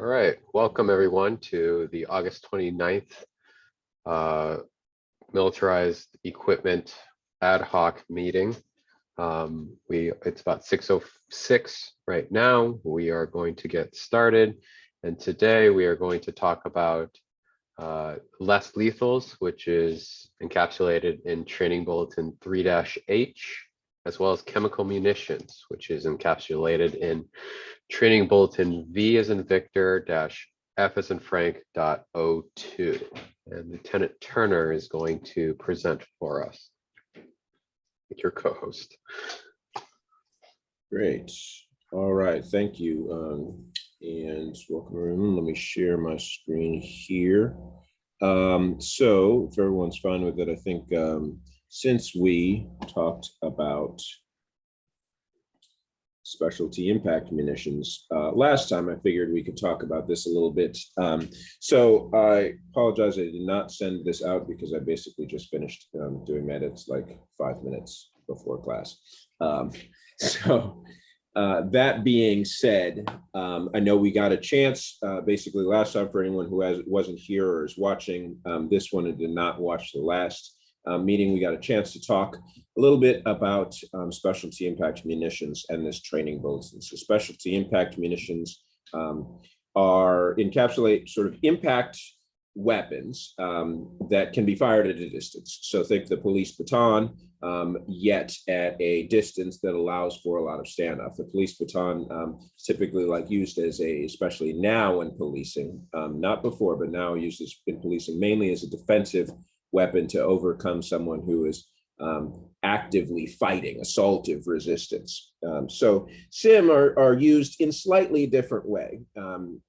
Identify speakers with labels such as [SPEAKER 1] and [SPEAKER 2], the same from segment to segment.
[SPEAKER 1] All right, welcome everyone to the August 29th Militarized Equipment Ad Hoc meeting. It's about 6:06 right now. We are going to get started, and today we are going to talk about less lethals, which is encapsulated in Training Bulletin 3-H, as well as chemical munitions, which is encapsulated in Training Bulletin V as in Victor -F as in Frank .02. And Lieutenant Turner is going to present for us. Your co-host.
[SPEAKER 2] Great. All right. Thank you. And welcome everyone. Let me share my screen here. So if everyone's fine with it, I think since we talked about specialty impact munitions last time, I figured we could talk about this a little bit. So I apologize, I did not send this out because I basically just finished doing edits like 5 minutes before class. That being said, I know we got a chance basically last time. For anyone who wasn't here or is watching this one and did not watch the last meeting, we got a chance to talk a little bit about specialty impact munitions and this training bulletin. So specialty impact munitions encapsulate sort of impact weapons that can be fired at a distance. So think the police baton, yet at a distance that allows for a lot of standoff. The police baton is typically used as especially now in policing, not before, but now used in policing mainly as a defensive weapon to overcome someone who is actively fighting, assaultive resistance. So SIM are used in slightly different way.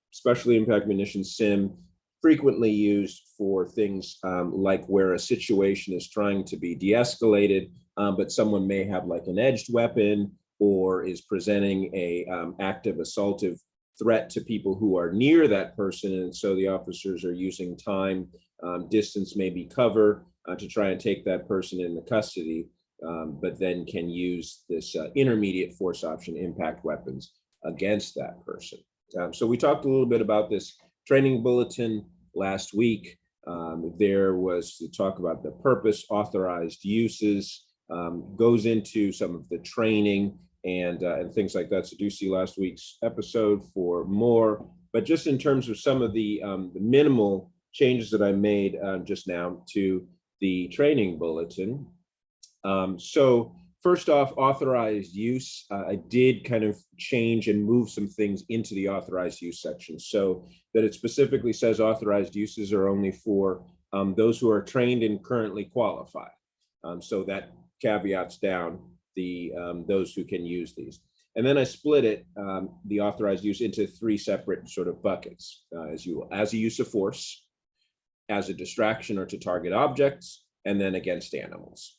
[SPEAKER 2] Specialty impact munitions, SIM, frequently used for things like where a situation is trying to be de-escalated, but someone may have like an edged weapon or is presenting a active assaultive threat to people who are near that person. And so the officers are using time, distance, maybe cover to try and take that person into custody, but then can use this intermediate force option impact weapons against that person. So we talked a little bit about this training bulletin last week. There was to talk about the purpose, authorized uses, goes into some of the training and things like that. So do see last week's episode for more. But just in terms of some of the minimal changes that I made just now to the training bulletin. So first off, authorized use, I did kind of change and move some things into the authorized use section so that it specifically says authorized uses are only for those who are trained and currently qualified. So that caveats down those who can use these. And then I split it, the authorized use, into 3 separate sort of buckets, as a use of force, as a distraction or to target objects, and then against animals.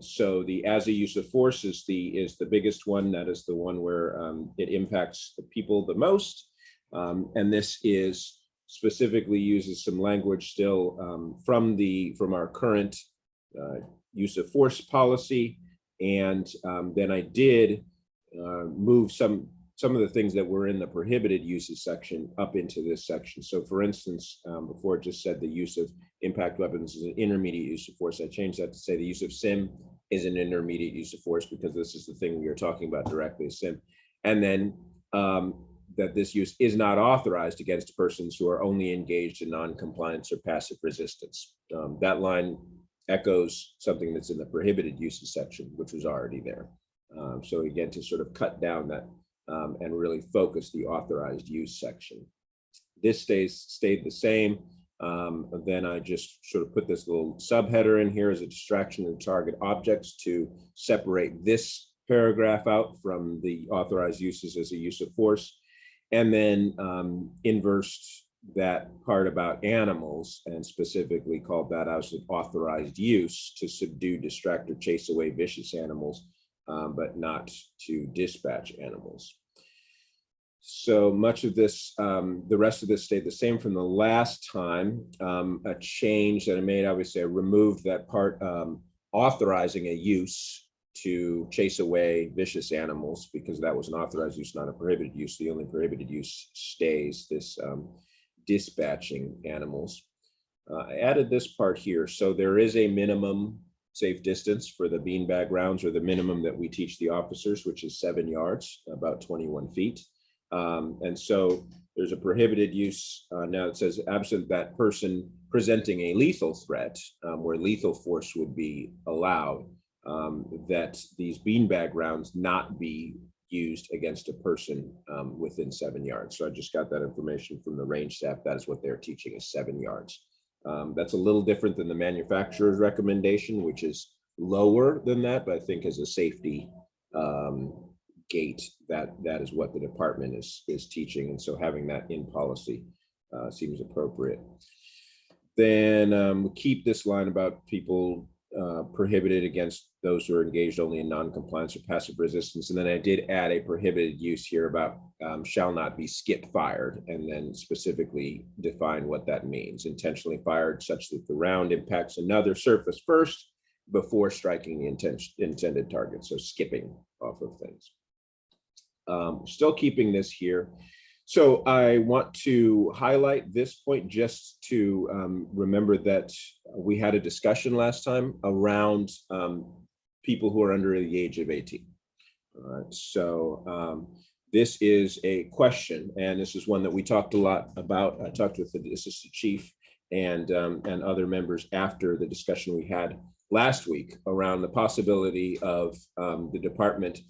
[SPEAKER 2] So the as a use of force is the biggest one. That is the one where it impacts the people the most. And this is specifically uses some language still from our current use of force policy. And then I did move some of the things that were in the prohibited uses section up into this section. So for instance, before it just said the use of impact weapons is an intermediate use of force, I changed that to say the use of SIM is an intermediate use of force, because this is the thing we are talking about directly, SIM. And then that this use is not authorized against persons who are only engaged in non-compliance or passive resistance. That line echoes something that's in the prohibited uses section, which was already there. So again, to sort of cut down that and really focus the authorized use section. This stayed the same. Then I just sort of put this little subheader in here as a distraction and target objects to separate this paragraph out from the authorized uses as a use of force. And then inversed that part about animals and specifically called that as an authorized use to subdue, distract, or chase away vicious animals, but not to dispatch animals. So much of this, the rest of this stayed the same from the last time. A change that I made, obviously I removed that part authorizing a use to chase away vicious animals, because that was an authorized use, not a prohibited use. The only prohibited use stays this dispatching animals. I added this part here. So there is a minimum safe distance for the beanbag rounds, or the minimum that we teach the officers, which is 7 yards, about 21 feet. And so there's a prohibited use. Now it says absent that person presenting a lethal threat, where lethal force would be allowed, that these beanbag rounds not be used against a person within 7 yards. So I just got that information from the range staff. That is what they're teaching, is 7 yards. That's a little different than the manufacturer's recommendation, which is lower than that, but I think as a safety gate, that is what the department is teaching. And so having that in policy seems appropriate. Then we keep this line about people prohibited against those who are engaged only in non-compliance or passive resistance. And then I did add a prohibited use here about shall not be skip fired, and then specifically define what that means. Intentionally fired such that the round impacts another surface first before striking the intended target. So skipping off of things. Still keeping this here. So I want to highlight this point just to remember that we had a discussion last time around people who are under the age of 18. All right, so this is a question, and this is one that we talked a lot about. I talked with the assistant chief and other members after the discussion we had last week around the possibility of the department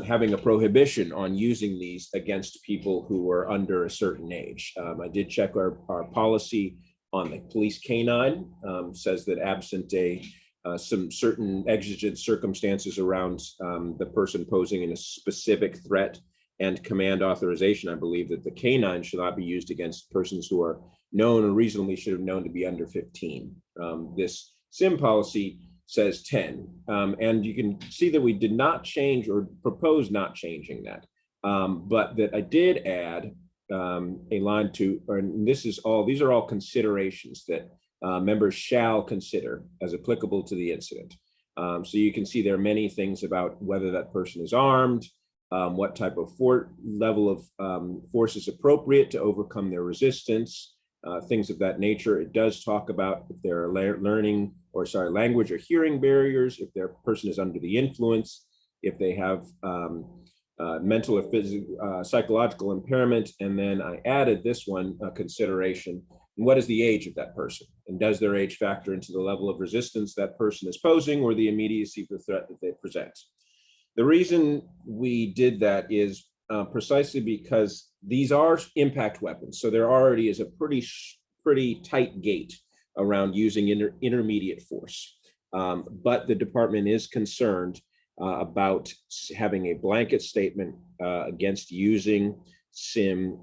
[SPEAKER 2] having a prohibition on using these against people who are under a certain age. I did check our policy on the police canine, says that absent some certain exigent circumstances around the person posing in a specific threat and command authorization, I believe that the canine should not be used against persons who are known or reasonably should have known to be under 15. This SIM policy says 10. And you can see that we did not change or propose not changing that, but that I did add a line to, and these are all considerations that members shall consider as applicable to the incident. So you can see there are many things about whether that person is armed, what type of level of force is appropriate to overcome their resistance, things of that nature. It does talk about if there are language or hearing barriers, if their person is under the influence, if they have mental or physical, psychological impairment. And then I added this one consideration. And what is the age of that person? And does their age factor into the level of resistance that person is posing or the immediacy of the threat that they present? The reason we did that is precisely because these are impact weapons. So there already is a pretty tight gate around using intermediate force. But the department is concerned about having a blanket statement against using SIM,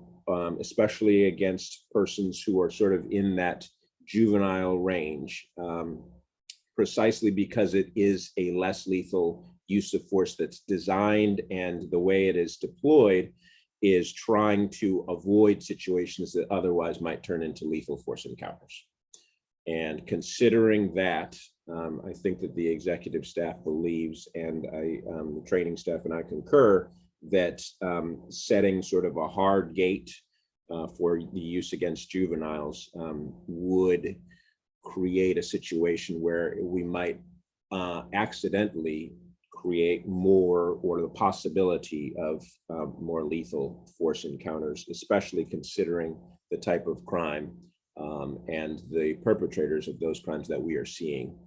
[SPEAKER 2] especially against persons who are sort of in that juvenile range, precisely because it is a less lethal use of force that's designed, and the way it is deployed is trying to avoid situations that otherwise might turn into lethal force encounters. And considering that, I think that the executive staff believes, and the training staff and I concur, that setting sort of a hard gate for the use against juveniles would create a situation where we might accidentally create more, or the possibility of more lethal force encounters, especially considering the type of crime and the perpetrators of those crimes that we are seeing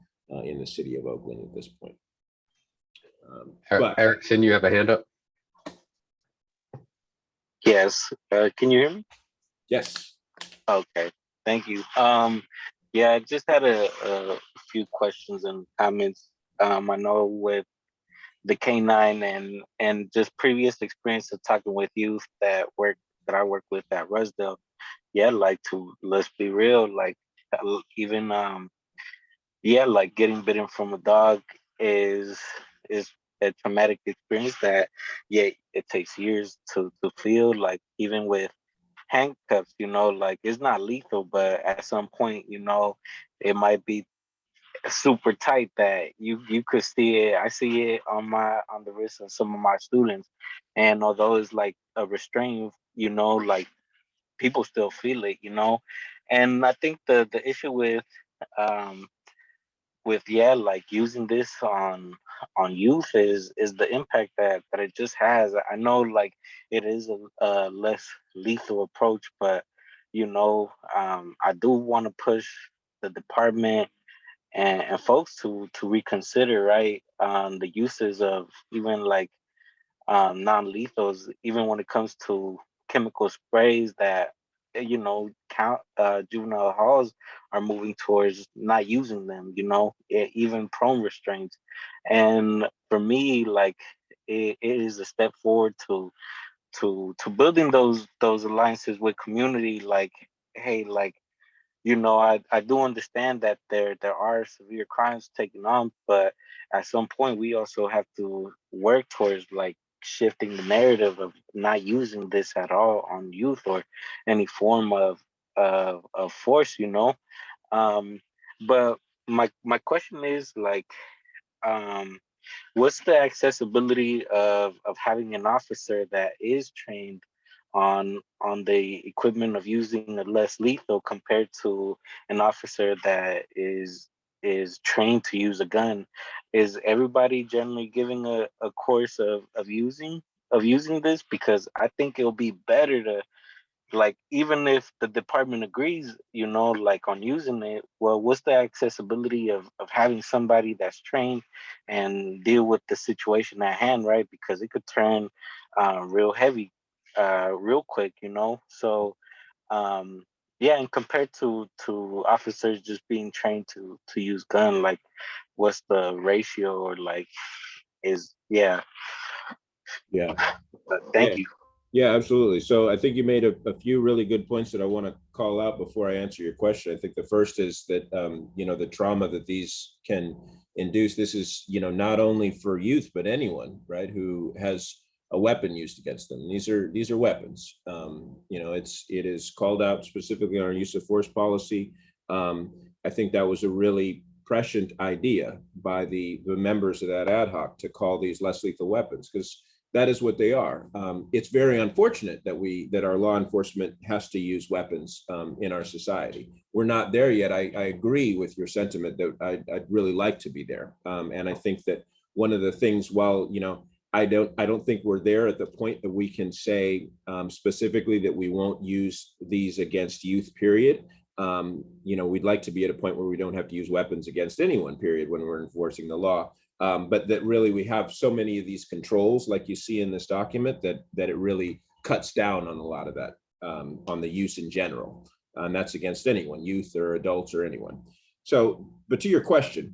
[SPEAKER 2] in the city of Oakland at this point.
[SPEAKER 1] Erickson, you have a hand up?
[SPEAKER 3] Yes. Can you hear me?
[SPEAKER 2] Yes.
[SPEAKER 3] Okay. Thank you. Yeah, I just had a few questions and comments. I know with the K9 and just previous experience of talking with youth that I work with at Rusdale, yeah, like let's be real, like even yeah, like getting bitten from a dog is a traumatic experience that, yeah, it takes years to feel. Like even with handcuffs, like it's not lethal, but at some point, it might be super tight that you could see it. I see it on the wrist of some of my students, and although it's like a restraint, like people still feel it, and I think the issue um like using this on youth is the impact that it just has. I know like it is a less lethal approach, but I do want to push the department and folks to reconsider, right, the uses of even like non-lethals, even when it comes to chemical sprays that juvenile halls are moving towards not using them, even prone restraints. And for me, like it is a step forward to building those alliances with community. Like, hey, like, I do understand that there are severe crimes taken on, but at some point we also have to work towards like shifting the narrative of not using this at all on youth or any form of force, Um, but my question is like, um, what's the accessibility of having an officer that is trained on the equipment of using a less lethal compared to an officer that is trained to use a gun? Is everybody generally giving a course of using this? Because I think it'll be better to, like, even if the department agrees, like on using it, well, what's the accessibility of having somebody that's trained and deal with the situation at hand, right? Because it could turn real heavy real quick, so yeah, and compared to officers just being trained to use gun, like what's the ratio, or like, is yeah.
[SPEAKER 2] Yeah.
[SPEAKER 3] Thank you.
[SPEAKER 2] Yeah, absolutely. So I think you made a few really good points that I want to call out before I answer your question. I think the first is that, the trauma that these can induce. This is, not only for youth, but anyone, right, who has a weapon used against them. These are weapons. It is called out specifically on our use of force policy. I think that was a really prescient idea by the members of that ad hoc to call these less lethal weapons, because that is what they are. It's very unfortunate that our law enforcement has to use weapons in our society. We're not there yet. I agree with your sentiment that I'd really like to be there. And I think that one of the things, while I don't think we're there at the point that we can say specifically that we won't use these against youth, period. We'd like to be at a point where we don't have to use weapons against anyone, period, when we're enforcing the law. But that really we have so many of these controls, like you see in this document, that it really cuts down on a lot of that, on the use in general. And that's against anyone, youth or adults or anyone. So, but to your question,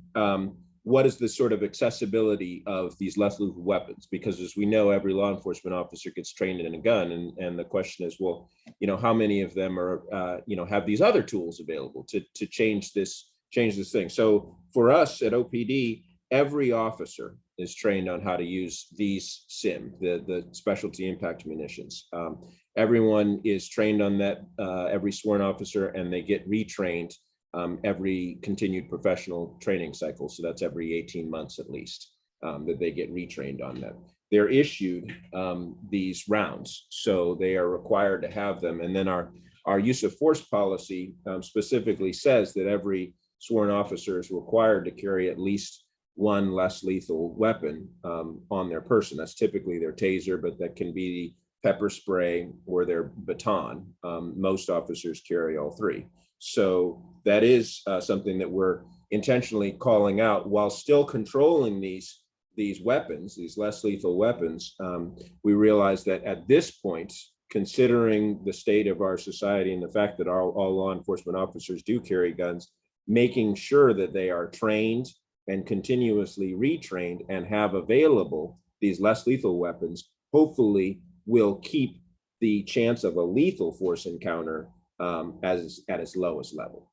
[SPEAKER 2] what is the sort of accessibility of these less lethal weapons? Because as we know, every law enforcement officer gets trained in a gun. And the question is, well, how many of them are, have these other tools available to change this thing? So for us at OPD, every officer is trained on how to use these SIM, the specialty impact munitions. Everyone is trained on that, every sworn officer, and they get retrained every continued professional training cycle. So that's every 18 months at least, that they get retrained on that. They're issued these rounds, so they are required to have them. And then our use of force policy specifically says that every sworn officer is required to carry at least one less lethal weapon on their person. That's typically their taser, but that can be pepper spray or their baton. Most officers carry all three. So that is something that we're intentionally calling out while still controlling these weapons, these less lethal weapons. We realize that at this point, considering the state of our society and the fact that all law enforcement officers do carry guns, making sure that they are trained and continuously retrained and have available these less lethal weapons, hopefully will keep the chance of a lethal force encounter as at its lowest level.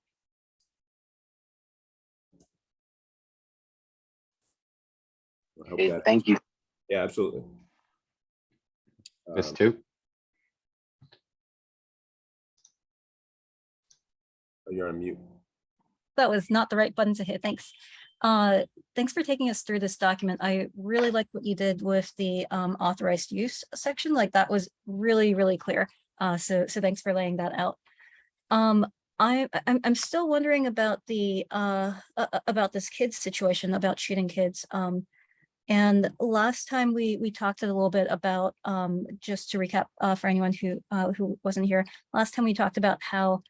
[SPEAKER 2] I hope that,
[SPEAKER 3] Thank you.
[SPEAKER 2] yeah, absolutely.
[SPEAKER 1] Miss two.
[SPEAKER 2] You're on mute.
[SPEAKER 4] that was not the right button to hit. Thanks. Thanks for taking us through this document. I really like what you did with the authorized use section. Like that was really, really clear. So thanks for laying that out. I'm still wondering about the about this kids situation, about shooting kids. And last time we talked a little bit about, just to recap for anyone who wasn't here, last time we talked about how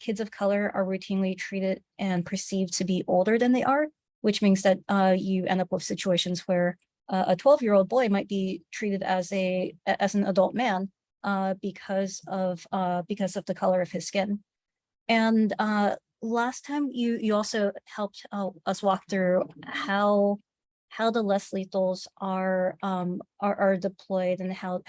[SPEAKER 4] kids of color are routinely treated and perceived to be older than they are, which means that you end up with situations where a 12-year-old boy might be treated as an adult man because of the color of his skin. And last time you also helped us walk through how the less lethals are deployed and how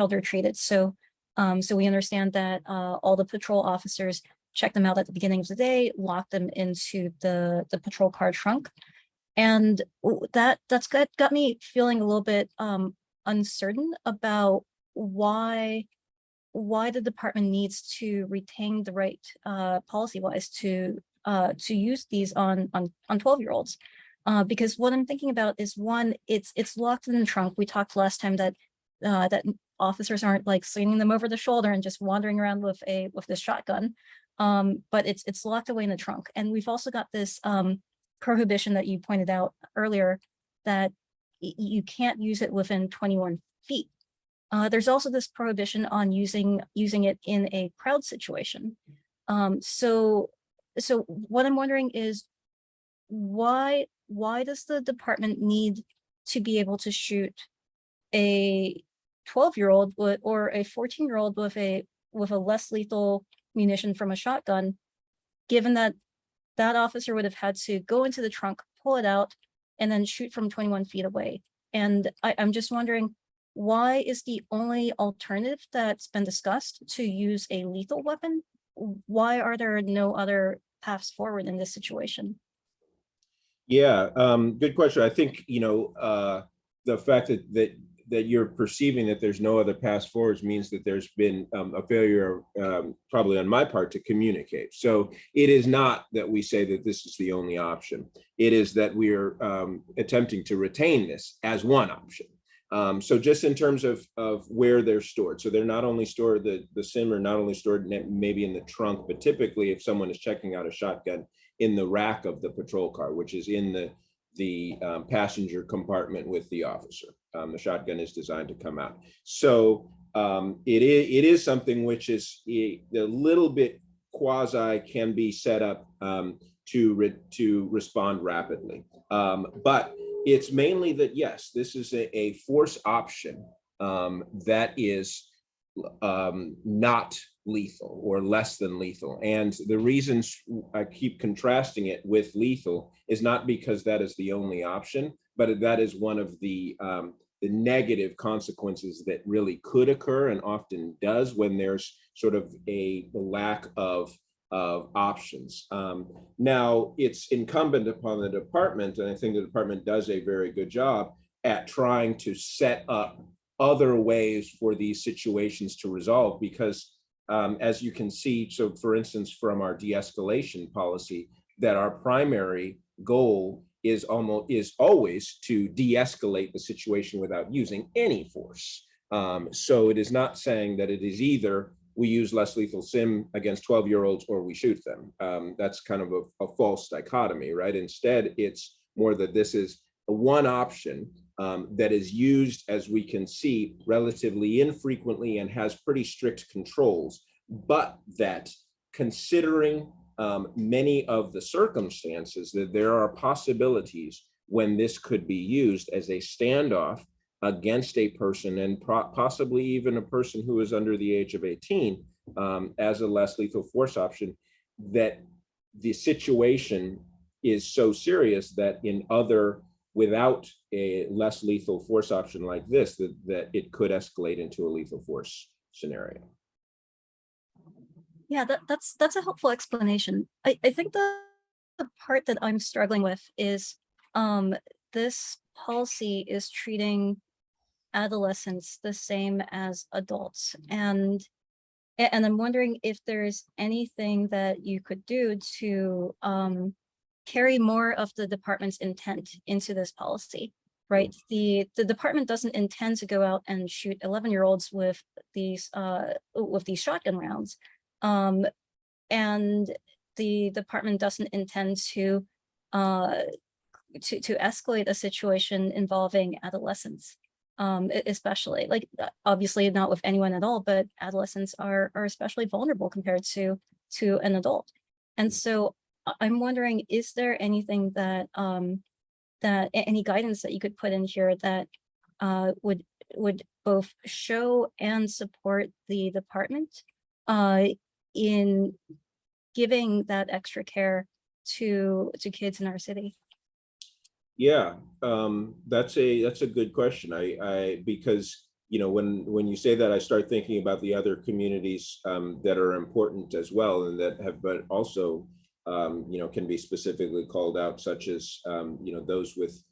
[SPEAKER 4] they're treated. So we understand that all the patrol officers check them out at the beginning of the day, lock them into the patrol car trunk, and that's got me feeling a little bit uncertain about why the department needs to retain the right policy-wise to use these on 12-year-olds. Because what I'm thinking about is, one, it's locked in the trunk. We talked last time that that officers aren't like slinging them over the shoulder and just wandering around with this shotgun, but it's locked away in the trunk. And we've also got this prohibition that you pointed out earlier that you can't use it within 21 feet. There's also this prohibition on using it in a crowd situation. So what I'm wondering is, why does the department need to be able to shoot a 12-year-old or a 14-year-old with a less lethal munition from a shotgun, given that officer would have had to go into the trunk, pull it out, and then shoot from 21 feet away? And I'm just wondering, why is the only alternative that's been discussed to use a lethal weapon? Why are there no other paths forward in this situation?
[SPEAKER 2] Yeah, good question. I think, the fact that you're perceiving that there's no other path forwards means that there's been a failure, probably on my part, to communicate. So it is not that we say that this is the only option. It is that we are attempting to retain this as one option. So just in terms of where they're stored, so they're not only stored, the SIM are not only stored maybe in the trunk, but typically if someone is checking out a shotgun, in the rack of the patrol car, which is in the passenger compartment with the officer. The shotgun is designed to come out. So it is something which is a little bit quasi can be set up to respond rapidly. But it's mainly that, yes, this is a force option that is not lethal or less than lethal. And the reasons I keep contrasting it with lethal is not because that is the only option, but that is one of the negative consequences that really could occur and often does when there's sort of a lack of options. Now, it's incumbent upon the department, and I think the department does a very good job at trying to set up other ways for these situations to resolve, because as you can see, so for instance, from our de-escalation policy, that our primary goal is always to de-escalate the situation without using any force. So it is not saying that it is either we use less lethal SIM against 12-year-olds or we shoot them. That's kind of a false dichotomy, right? Instead, it's more that this is one option that is used, as we can see, relatively infrequently and has pretty strict controls, but that, considering many of the circumstances, that there are possibilities when this could be used as a standoff against a person, and possibly even a person who is under the age of 18, as a less lethal force option, that the situation is so serious that without a less lethal force option like this, that it could escalate into a lethal force scenario.
[SPEAKER 4] Yeah, that's a helpful explanation. I think the part that I'm struggling with is this policy is treating adolescents the same as adults. And And I'm wondering if there's anything that you could do to carry more of the department's intent into this policy, right? The department doesn't intend to go out and shoot 11-year-olds with these shotgun rounds. And the department doesn't intend to escalate a situation involving adolescents, especially like obviously not with anyone at all, but adolescents are especially vulnerable compared to an adult. And so I'm wondering, is there anything that any guidance that you could put in here that would both show and support the department in giving that extra care to kids in our city?
[SPEAKER 2] Yeah, that's a good question. Because when you say that, I start thinking about the other communities that are important as well, and that have been also can be specifically called out, such as those with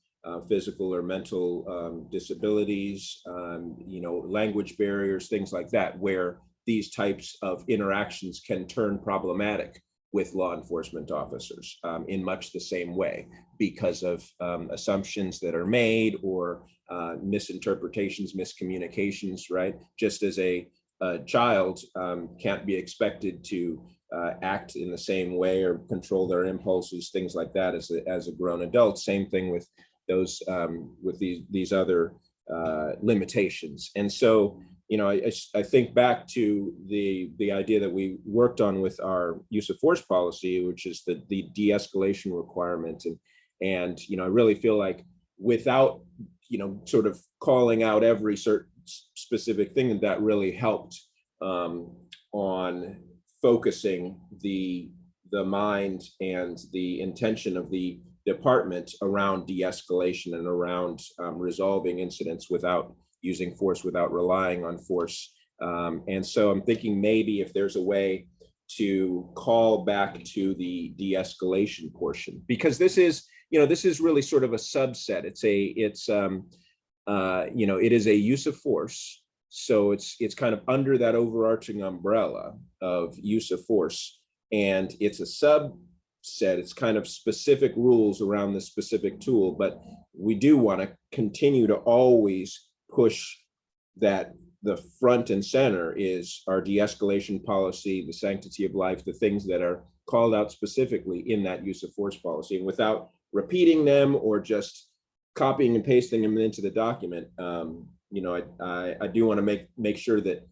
[SPEAKER 2] physical or mental disabilities, language barriers, things like that, where these types of interactions can turn problematic with law enforcement officers in much the same way, because of assumptions that are made, or misinterpretations, miscommunications, right? Just as a child can't be expected to act in the same way or control their impulses, things like that, as a grown adult. Same thing with those with these other limitations. And so, I think back to the idea that we worked on with our use of force policy, which is the de-escalation requirement. And I really feel like, without sort of calling out every certain specific thing, that really helped on focusing the mind and the intention of the department around de-escalation and around resolving incidents without using force, without relying on force. And so I'm thinking maybe if there's a way to call back to the de-escalation portion, because this is really sort of a subset. It is a use of force. So it's kind of under that overarching umbrella of use of force, and it's a subset. It's kind of specific rules around the specific tool, but we do want to continue to always push that the front and center is our de-escalation policy, the sanctity of life, the things that are called out specifically in that use of force policy, and without repeating them or just copying and pasting them into the document. I do want to make sure that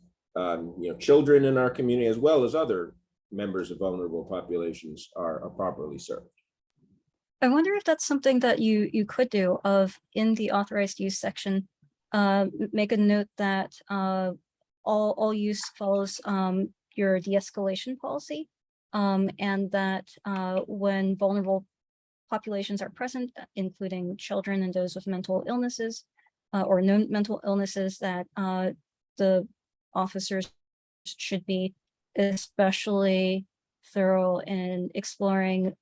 [SPEAKER 2] children in our community, as well as other members of vulnerable populations, are properly served.
[SPEAKER 4] I wonder if that's something that you could do, of in the authorized use section, make a note that all use follows your de-escalation policy, and that when vulnerable populations are present, including children and those with mental illnesses or known mental illnesses, that the officers should be especially thorough in exploring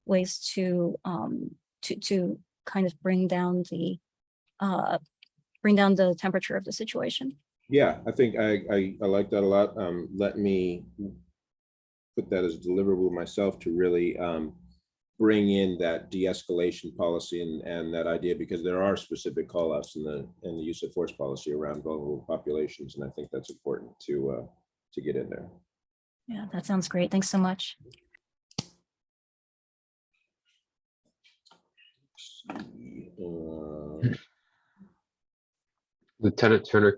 [SPEAKER 4] ways to kind of bring down the temperature of the situation.
[SPEAKER 2] Yeah, I think I like that a lot. Let me put that as a deliverable myself, to really bring in that de-escalation policy and that idea, because there are specific call-outs in the use of force policy around vulnerable populations, and I think that's important to get in there.
[SPEAKER 4] Yeah, that sounds great. Thanks so much.
[SPEAKER 1] Lieutenant Turner,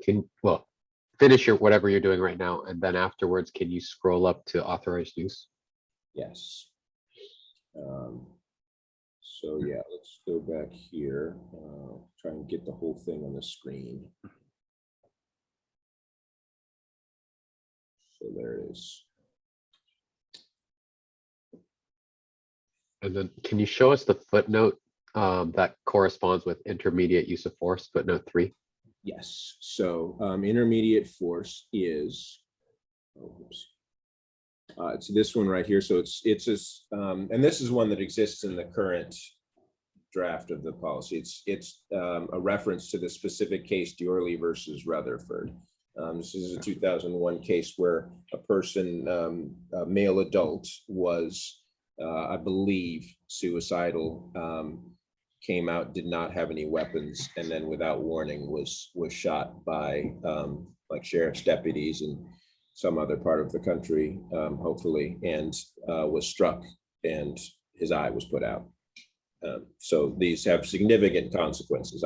[SPEAKER 1] finish whatever you're doing right now, and then afterwards, can you scroll up to authorized use?
[SPEAKER 2] Yes. So yeah, let's go back here. Try and get the whole thing on the screen. So there it is.
[SPEAKER 1] And then can you show us the footnote that corresponds with intermediate use of force, footnote 3?
[SPEAKER 2] Yes. So intermediate force is, it's this one right here. So it's this, and this is one that exists in the current draft of the policy. It's a reference to the specific case Diorley versus Rutherford. This is a 2001 case where a person, a male adult, was, I believe, suicidal, came out, did not have any weapons, and then without warning was shot by like sheriff's deputies in some other part of the country, hopefully, and was struck, and his eye was put out. So these have significant consequences.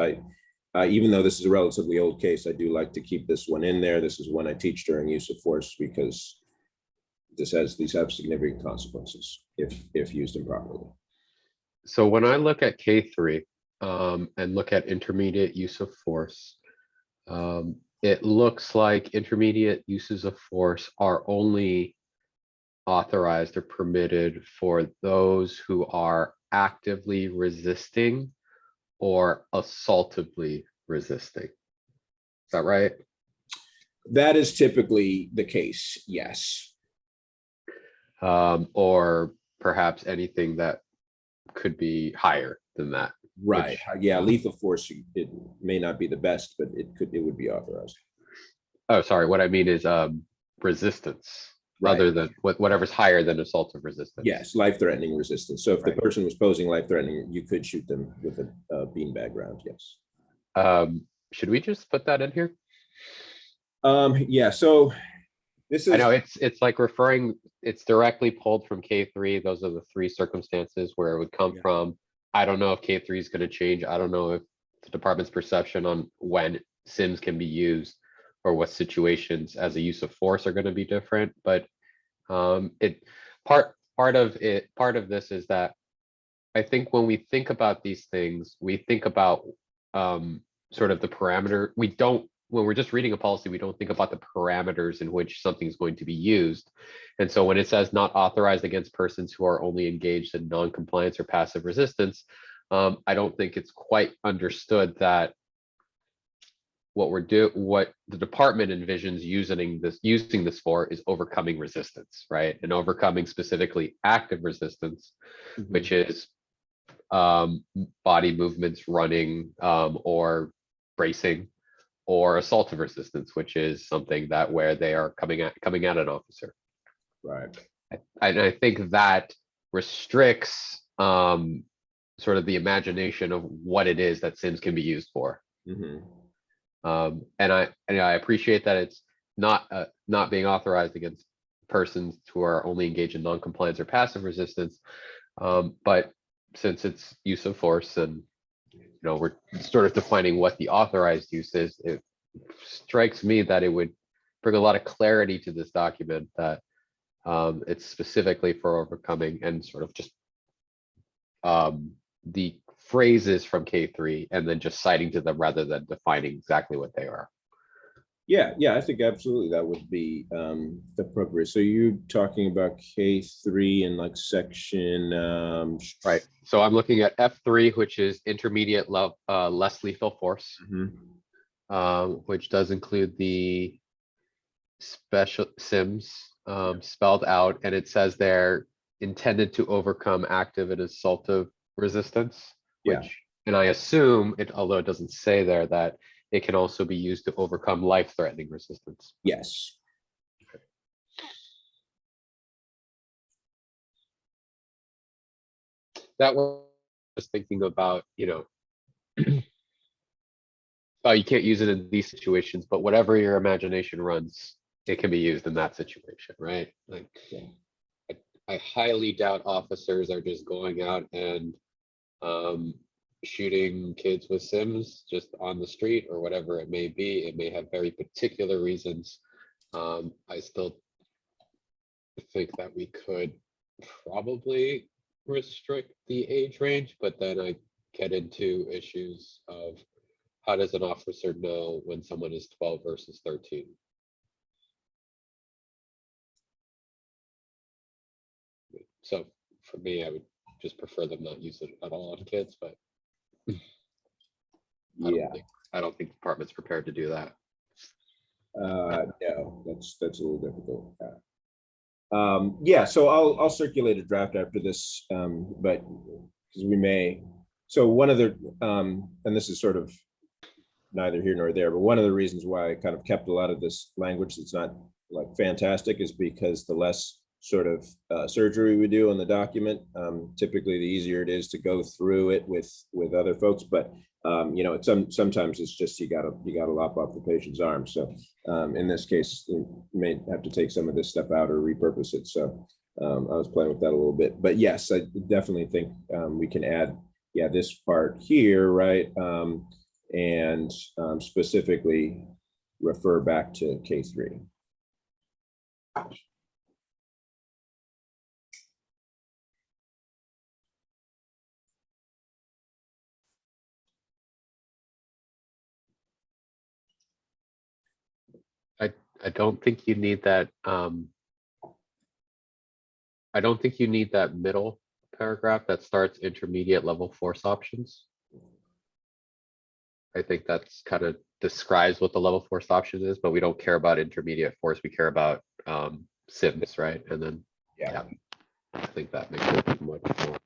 [SPEAKER 2] Even though this is a relatively old case, I do like to keep this one in there. This is one I teach during use of force because these have significant consequences if used improperly.
[SPEAKER 1] So when I look at K3 and look at intermediate use of force, it looks like intermediate uses of force are only authorized or permitted for those who are actively resisting or assaultively resisting. Is that right?
[SPEAKER 2] That is typically the case, yes.
[SPEAKER 1] Or perhaps anything that could be higher than that.
[SPEAKER 2] Right. Yeah, lethal force, it may not be the best, but it would be authorized.
[SPEAKER 1] Oh, sorry. What I mean is resistance,
[SPEAKER 2] Right.
[SPEAKER 1] other than whatever's higher than assaultive resistance.
[SPEAKER 2] Yes, life-threatening resistance. So if
[SPEAKER 1] Right.
[SPEAKER 2] the person was posing life-threatening, you could shoot them with a beanbag round, yes.
[SPEAKER 1] Should we just put that in here?
[SPEAKER 2] Yeah, so this is,
[SPEAKER 1] I know it's like referring, it's directly pulled from K3. Those are the three circumstances where it would come
[SPEAKER 2] Yeah.
[SPEAKER 1] from. I don't know if K3 is going to change. I don't know if the department's perception on when SIMs can be used or what situations as a use of force are going to be different. But part of this is that I think when we think about these things, we think about sort of the parameter. When we're just reading a policy, we don't think about the parameters in which something's going to be used. And so when it says not authorized against persons who are only engaged in non-compliance or passive resistance, I don't think it's quite understood that what the department envisions using this for is overcoming resistance, right? And overcoming specifically active resistance, which is body movements, running, or bracing, or assaultive resistance, which is something that where they are coming at an officer.
[SPEAKER 2] right.
[SPEAKER 1] I think that restricts sort of the imagination of what it is that SIMs can be used for.
[SPEAKER 2] Mhm.
[SPEAKER 1] And I appreciate that it's not being authorized against persons who are only engaged in non-compliance or passive resistance. But since it's use of force and we're sort of defining what the authorized use is, it strikes me that it would bring a lot of clarity to this document that it's specifically for overcoming, and sort of just the phrases from K3 and then just citing to them rather than defining exactly what they are.
[SPEAKER 2] Yeah, I think absolutely that would be appropriate. So you're talking about K3 and like section
[SPEAKER 1] right. So I'm looking at F3, which is intermediate less lethal force, which does include the special SIMs spelled out, and it says they're intended to overcome active and assaultive resistance.
[SPEAKER 2] Yeah.
[SPEAKER 1] And I assume it, although it doesn't say there, that it can also be used to overcome life-threatening resistance.
[SPEAKER 2] Yes.
[SPEAKER 1] That was just thinking about, oh, you can't use it in these situations, but whatever your imagination runs, it can be used in that situation, right? Like, I highly doubt officers are just going out and shooting kids with SIMs just on the street or whatever it may be. It may have very particular reasons. I still think that we could probably restrict the age range, but then I get into issues of how does an officer know when someone is 12 versus 13? So for me, I would just prefer them not use it at all on kids, but I don't think the department's prepared to do that.
[SPEAKER 2] No, that's a little difficult. Yeah, so I'll circulate a draft after this, but because we may. So one of the and this is sort of neither here nor there. But one of the reasons why I kind of kept a lot of this language that's not like fantastic is because the less sort of surgery we do on the document, typically the easier it is to go through it with other folks. But you know, sometimes it's just you gotta lop off the patient's arm. So in this case, you may have to take some of this stuff out or repurpose it. So I was playing with that a little bit. But yes, I definitely think we can add, yeah, this part here, right? And specifically refer back to K3.
[SPEAKER 1] I don't think you need that. I don't think you need that middle paragraph that starts intermediate level force options. I think that's kind of describes what the level force option is, but we don't care about intermediate force. We care about sims, right? And then, yeah, I think that makes it much more.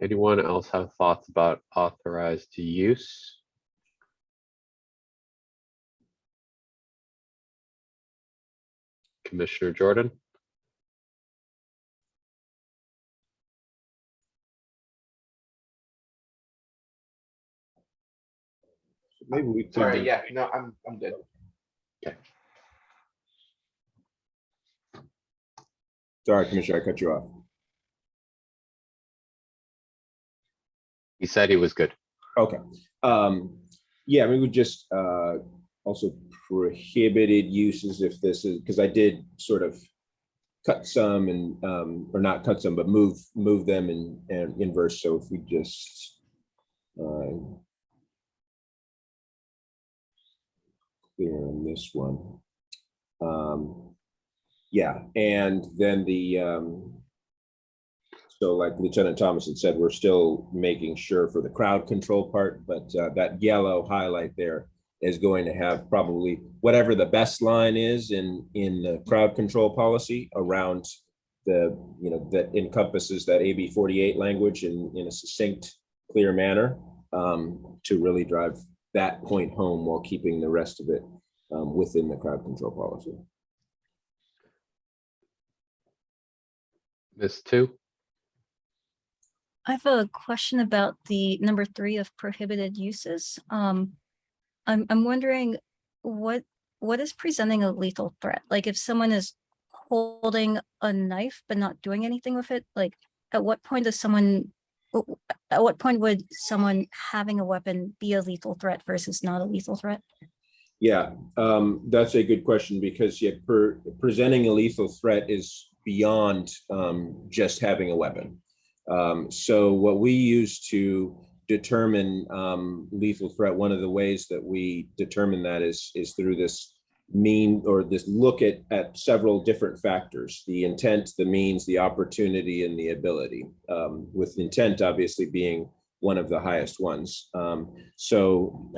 [SPEAKER 1] Anyone else have thoughts about authorized use? Commissioner Jordan?
[SPEAKER 2] Maybe we could.
[SPEAKER 5] Sorry, yeah, no, I'm good.
[SPEAKER 1] Okay.
[SPEAKER 2] Sorry, Commissioner, I cut you off.
[SPEAKER 1] He said he was good.
[SPEAKER 2] Okay. Yeah, we would just also prohibited uses if this is, because I did sort of cut some and or not cut some, but move them in inverse. So if we just clear on this one. Yeah, and then the so like Lieutenant Thomas had said, we're still making sure for the crowd control part, but that yellow highlight there is going to have probably whatever the best line is in the crowd control policy around the, you know, that encompasses that AB 48 language in a succinct, clear manner to really drive that point home while keeping the rest of it within the crowd control policy.
[SPEAKER 1] Ms. 2?
[SPEAKER 4] I have a question about the number 3 of prohibited uses. I'm wondering what is presenting a lethal threat? Like if someone is holding a knife but not doing anything with it, like at what point would someone having a weapon be a lethal threat versus not a lethal threat?
[SPEAKER 2] Yeah, that's a good question because presenting a lethal threat is beyond just having a weapon. So what we use to determine lethal threat, one of the ways that we determine that is through this this look at several different factors: the intent, the means, the opportunity, and the ability. With intent obviously being one of the highest ones. So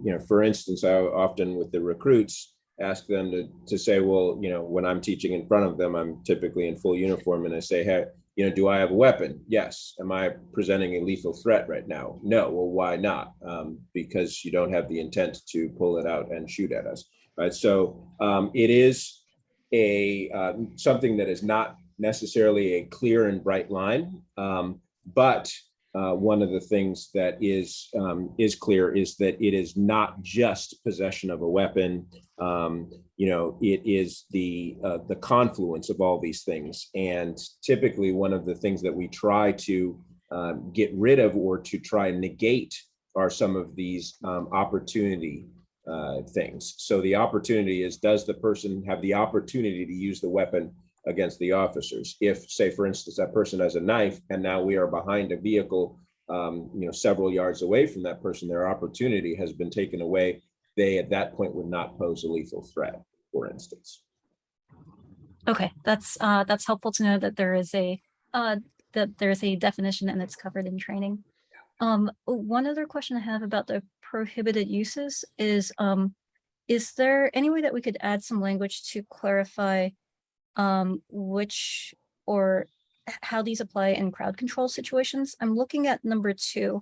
[SPEAKER 2] you know, for instance, I often with the recruits ask them to say, well, you know, when I'm teaching in front of them, I'm typically in full uniform, and I say, hey, you know, do I have a weapon? Yes. Am I presenting a lethal threat right now? No. Well, why not? Because you don't have the intent to pull it out and shoot at us, right? So it is a something that is not necessarily a clear and bright line, but one of the things that is clear is that it is not just possession of a weapon. You know, it is the confluence of all these things. And typically one of the things that we try to get rid of or to try and negate are some of these opportunity things. So the opportunity is, does the person have the opportunity to use the weapon against the officers? If, say, for instance, that person has a knife and now we are behind a vehicle, you know, several yards away from that person, their opportunity has been taken away. They at that point would not pose a lethal threat, for instance.
[SPEAKER 4] Okay, that's helpful to know that there is a definition and it's covered in training. One other question I have about the prohibited uses is there any way that we could add some language to clarify which or how these apply in crowd control situations? I'm looking at number 2,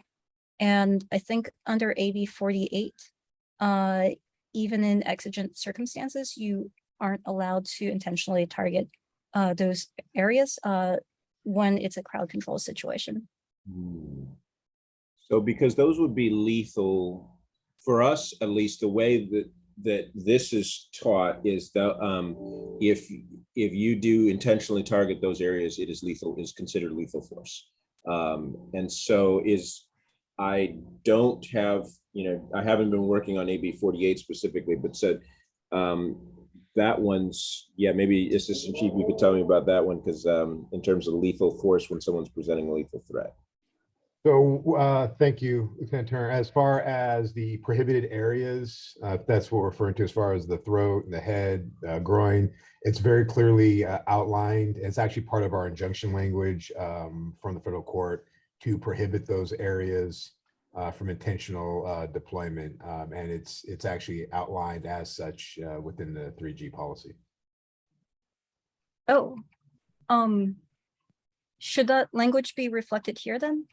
[SPEAKER 4] and I think under AB 48, even in exigent circumstances, you aren't allowed to intentionally target those areas when it's a crowd control situation.
[SPEAKER 2] So because those would be lethal for us, at least the way that this is taught is that if you do intentionally target those areas, it is lethal, is considered lethal force. And so I don't have, I haven't been working on AB 48 specifically, but said that one's, yeah, maybe Assistant Chief, you could tell me about that one, because in terms of lethal force when someone's presenting a lethal threat.
[SPEAKER 5] So thank you, Lieutenant Turner. As far as the prohibited areas, that's what we're referring to as far as the throat and the head, groin, it's very clearly outlined. It's actually part of our injunction language from the federal court to prohibit those areas from intentional deployment. And it's actually outlined as such within the 3G policy.
[SPEAKER 4] Oh, should that language be reflected here then?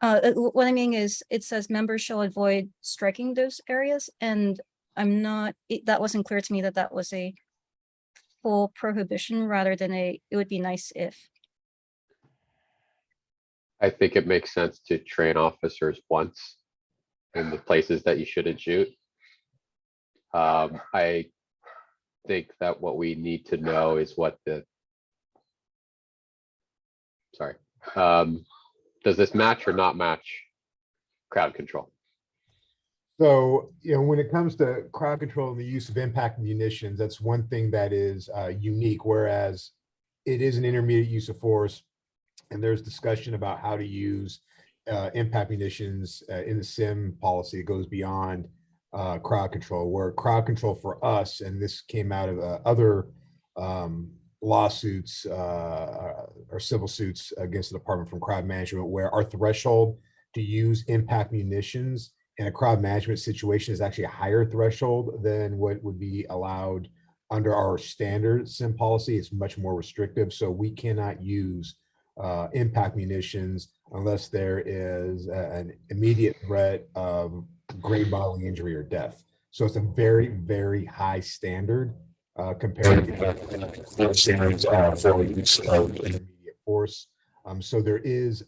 [SPEAKER 4] What I mean is it says members shall avoid striking those areas, and I'm not, that wasn't clear to me that that was a full prohibition rather than it would be nice if.
[SPEAKER 1] I think it makes sense to train officers once in the places that you shouldn't shoot. I think that what we need to know is what does this match or not match crowd control?
[SPEAKER 5] So, when it comes to crowd control and the use of impact munitions, that's one thing that is unique, whereas it is an intermediate use of force. And there's discussion about how to use impact munitions in the SIM policy. It goes beyond crowd control, where crowd control for us, and this came out of other lawsuits or civil suits against the department from crowd management, where our threshold to use impact munitions in a crowd management situation is actually a higher threshold than what would be allowed under our standard SIM policy. It's much more restrictive. So we cannot use impact munitions unless there is an immediate threat of grave bodily injury or death. So it's a very, very high standard compared to standards for use of intermediate force. So there is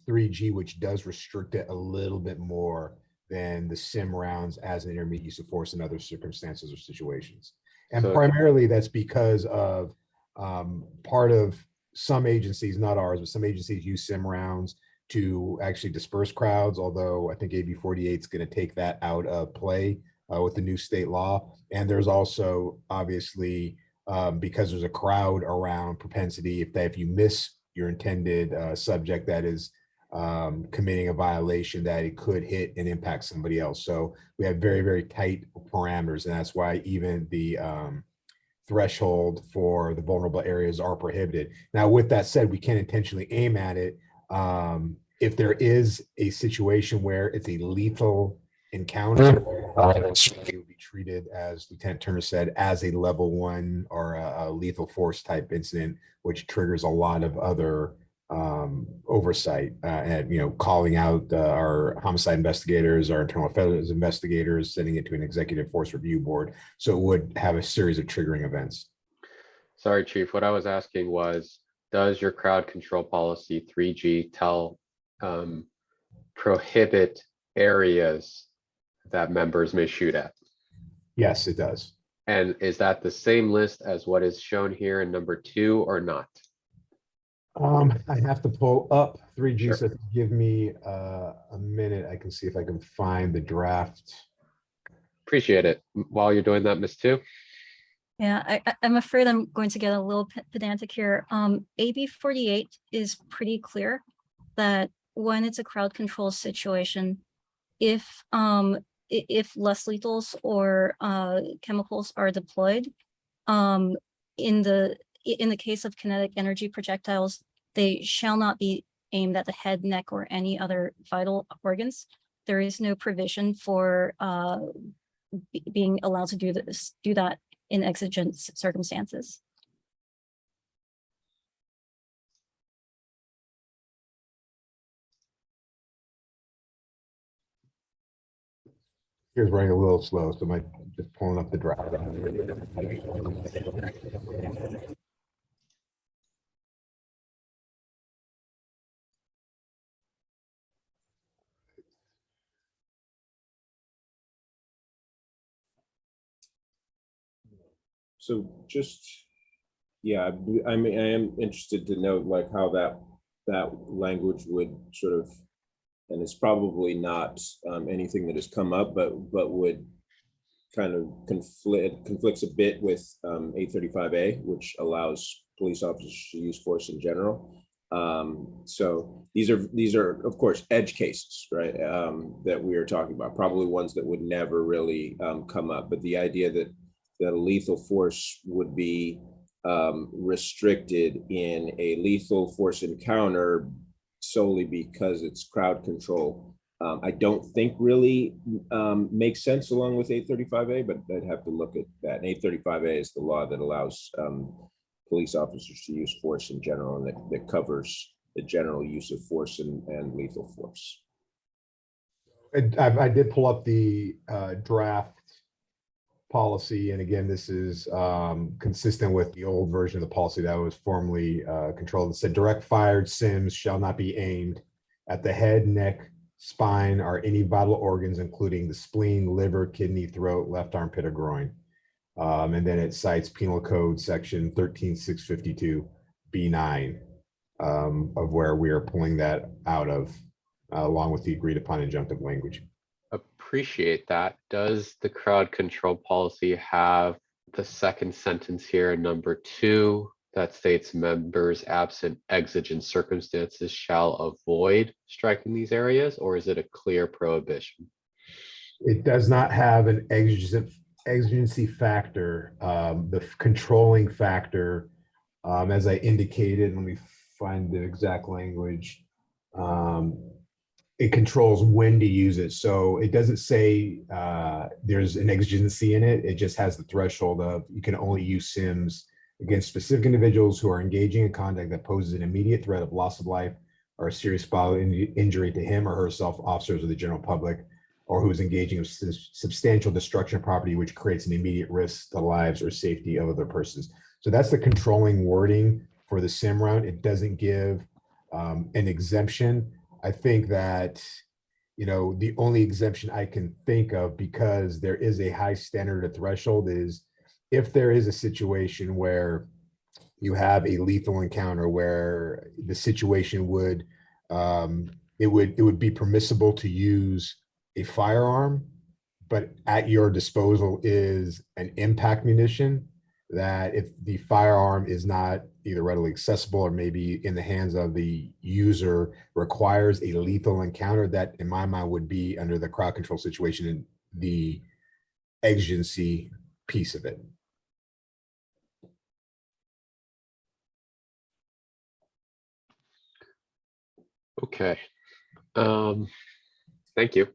[SPEAKER 5] 3G, which does restrict it a little bit more than the SIM rounds as an intermediate use of force in other circumstances or situations. And primarily that's because of part of some agencies, not ours, but some agencies use SIM rounds to actually disperse crowds, although I think AB 48 is going to take that out of play with the new state law. And there's also obviously, because there's a crowd around, propensity, if you miss your intended subject that is committing a violation, that it could hit and impact somebody else. So we have very, very tight parameters, and that's why even the threshold for the vulnerable areas are prohibited. Now, with that said, we can intentionally aim at it. If there is a situation where it's a lethal encounter, it would be treated, as Lieutenant Turner said, as a level 1 or a lethal force type incident, which triggers a lot of other oversight and calling out our homicide investigators, our internal affairs investigators, sending it to an executive force review board. So it would have a series of triggering events.
[SPEAKER 1] Sorry, Chief. What I was asking was, does your crowd control policy 3G prohibit areas that members may shoot at?
[SPEAKER 5] Yes, it does.
[SPEAKER 1] And is that the same list as what is shown here in number 2 or not?
[SPEAKER 5] I have to pull up 3G,
[SPEAKER 1] Sure.
[SPEAKER 5] so give me a minute. I can see if I can find the draft.
[SPEAKER 1] Appreciate it. While you're doing that, Ms. 2.
[SPEAKER 4] Yeah, I'm afraid I'm going to get a little pedantic here. AB 48 is pretty clear that when it's a crowd control situation, if less lethals or chemicals are deployed, in the case of kinetic energy projectiles, they shall not be aimed at the head, neck, or any other vital organs. There is no provision for being allowed to do that in exigent circumstances.
[SPEAKER 5] Here's running a little slow, so my just pulling up the draft.
[SPEAKER 2] So just, yeah, I mean, I am interested to know like how that language would sort of, and it's probably not anything that has come up, but would kind of conflicts a bit with 835A, which allows police officers to use force in general. So these are of course edge cases, right? That we are talking about, probably ones that would never really come up. But the idea that a lethal force would be restricted in a lethal force encounter solely because it's crowd control, I don't think really makes sense along with 835A, but I'd have to look at that. And 835A is the law that allows police officers to use force in general, and that covers the general use of force and lethal force.
[SPEAKER 5] I did pull up the draft policy, and again, this is consistent with the old version of the policy that was formerly controlled. It said direct fired SIMs shall not be aimed at the head, neck, spine, or any vital organs, including the spleen, liver, kidney, throat, left armpit, or groin. And then it cites Penal Code section 13652 B9 of where we are pulling that out of, along with the agreed upon injunctive language.
[SPEAKER 1] Appreciate that. Does the crowd control policy have the second sentence here, number 2, that states members absent exigent circumstances shall avoid striking these areas, or is it a clear prohibition?
[SPEAKER 5] It does not have an exigency factor. The controlling factor, as I indicated, let me find the exact language. It controls when to use it. So it doesn't say there's an exigency in it. It just has the threshold of you can only use SIMs against specific individuals who are engaging in conduct that poses an immediate threat of loss of life or a serious bodily injury to him or herself, officers, or the general public, or who is engaging in substantial destruction of property which creates an immediate risk to the lives or safety of other persons. So that's the controlling wording for the SIM round. It doesn't give an exemption. I think that, you know, the only exemption I can think of, because there is a high standard of threshold, is if there is a situation where you have a lethal encounter where the situation would, it would be permissible to use a firearm, but at your disposal is an impact munition, that if the firearm is not either readily accessible or maybe in the hands of the user requires a lethal encounter, that in my mind would be under the crowd control situation and the exigency piece of it.
[SPEAKER 1] Okay. Thank you.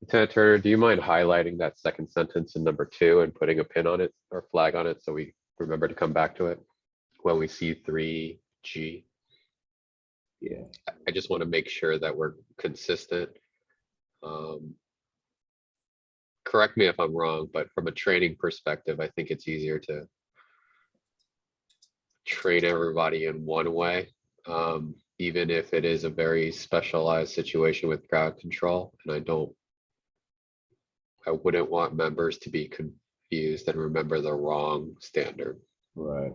[SPEAKER 1] Lieutenant Turner, do you mind highlighting that second sentence in number 2 and putting a pin on it or flag on it so we remember to come back to it when we see 3G?
[SPEAKER 2] Yeah.
[SPEAKER 1] I just want to make sure that we're consistent. Correct me if I'm wrong, but from a training perspective, I think it's easier to train everybody in one way, even if it is a very specialized situation with crowd control. And I wouldn't want members to be confused and remember the wrong standard.
[SPEAKER 2] Right.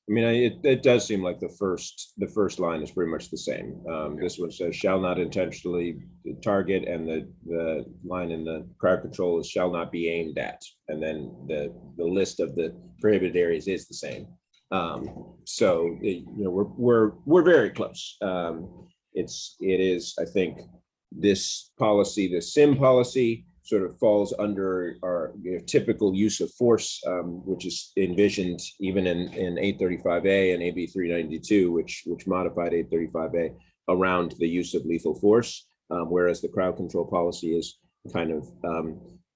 [SPEAKER 2] I mean, it does seem like the first line is pretty much the same. This one says shall not intentionally target, and the line in the crowd control is shall not be aimed at, and then the list of the prohibited areas is the same. So we're very close. It is, I think, this policy, the SIM policy, sort of falls under our typical use of force, which is envisioned even in 835A and AB 392, which modified 835A around the use of lethal force, whereas the crowd control policy is kind of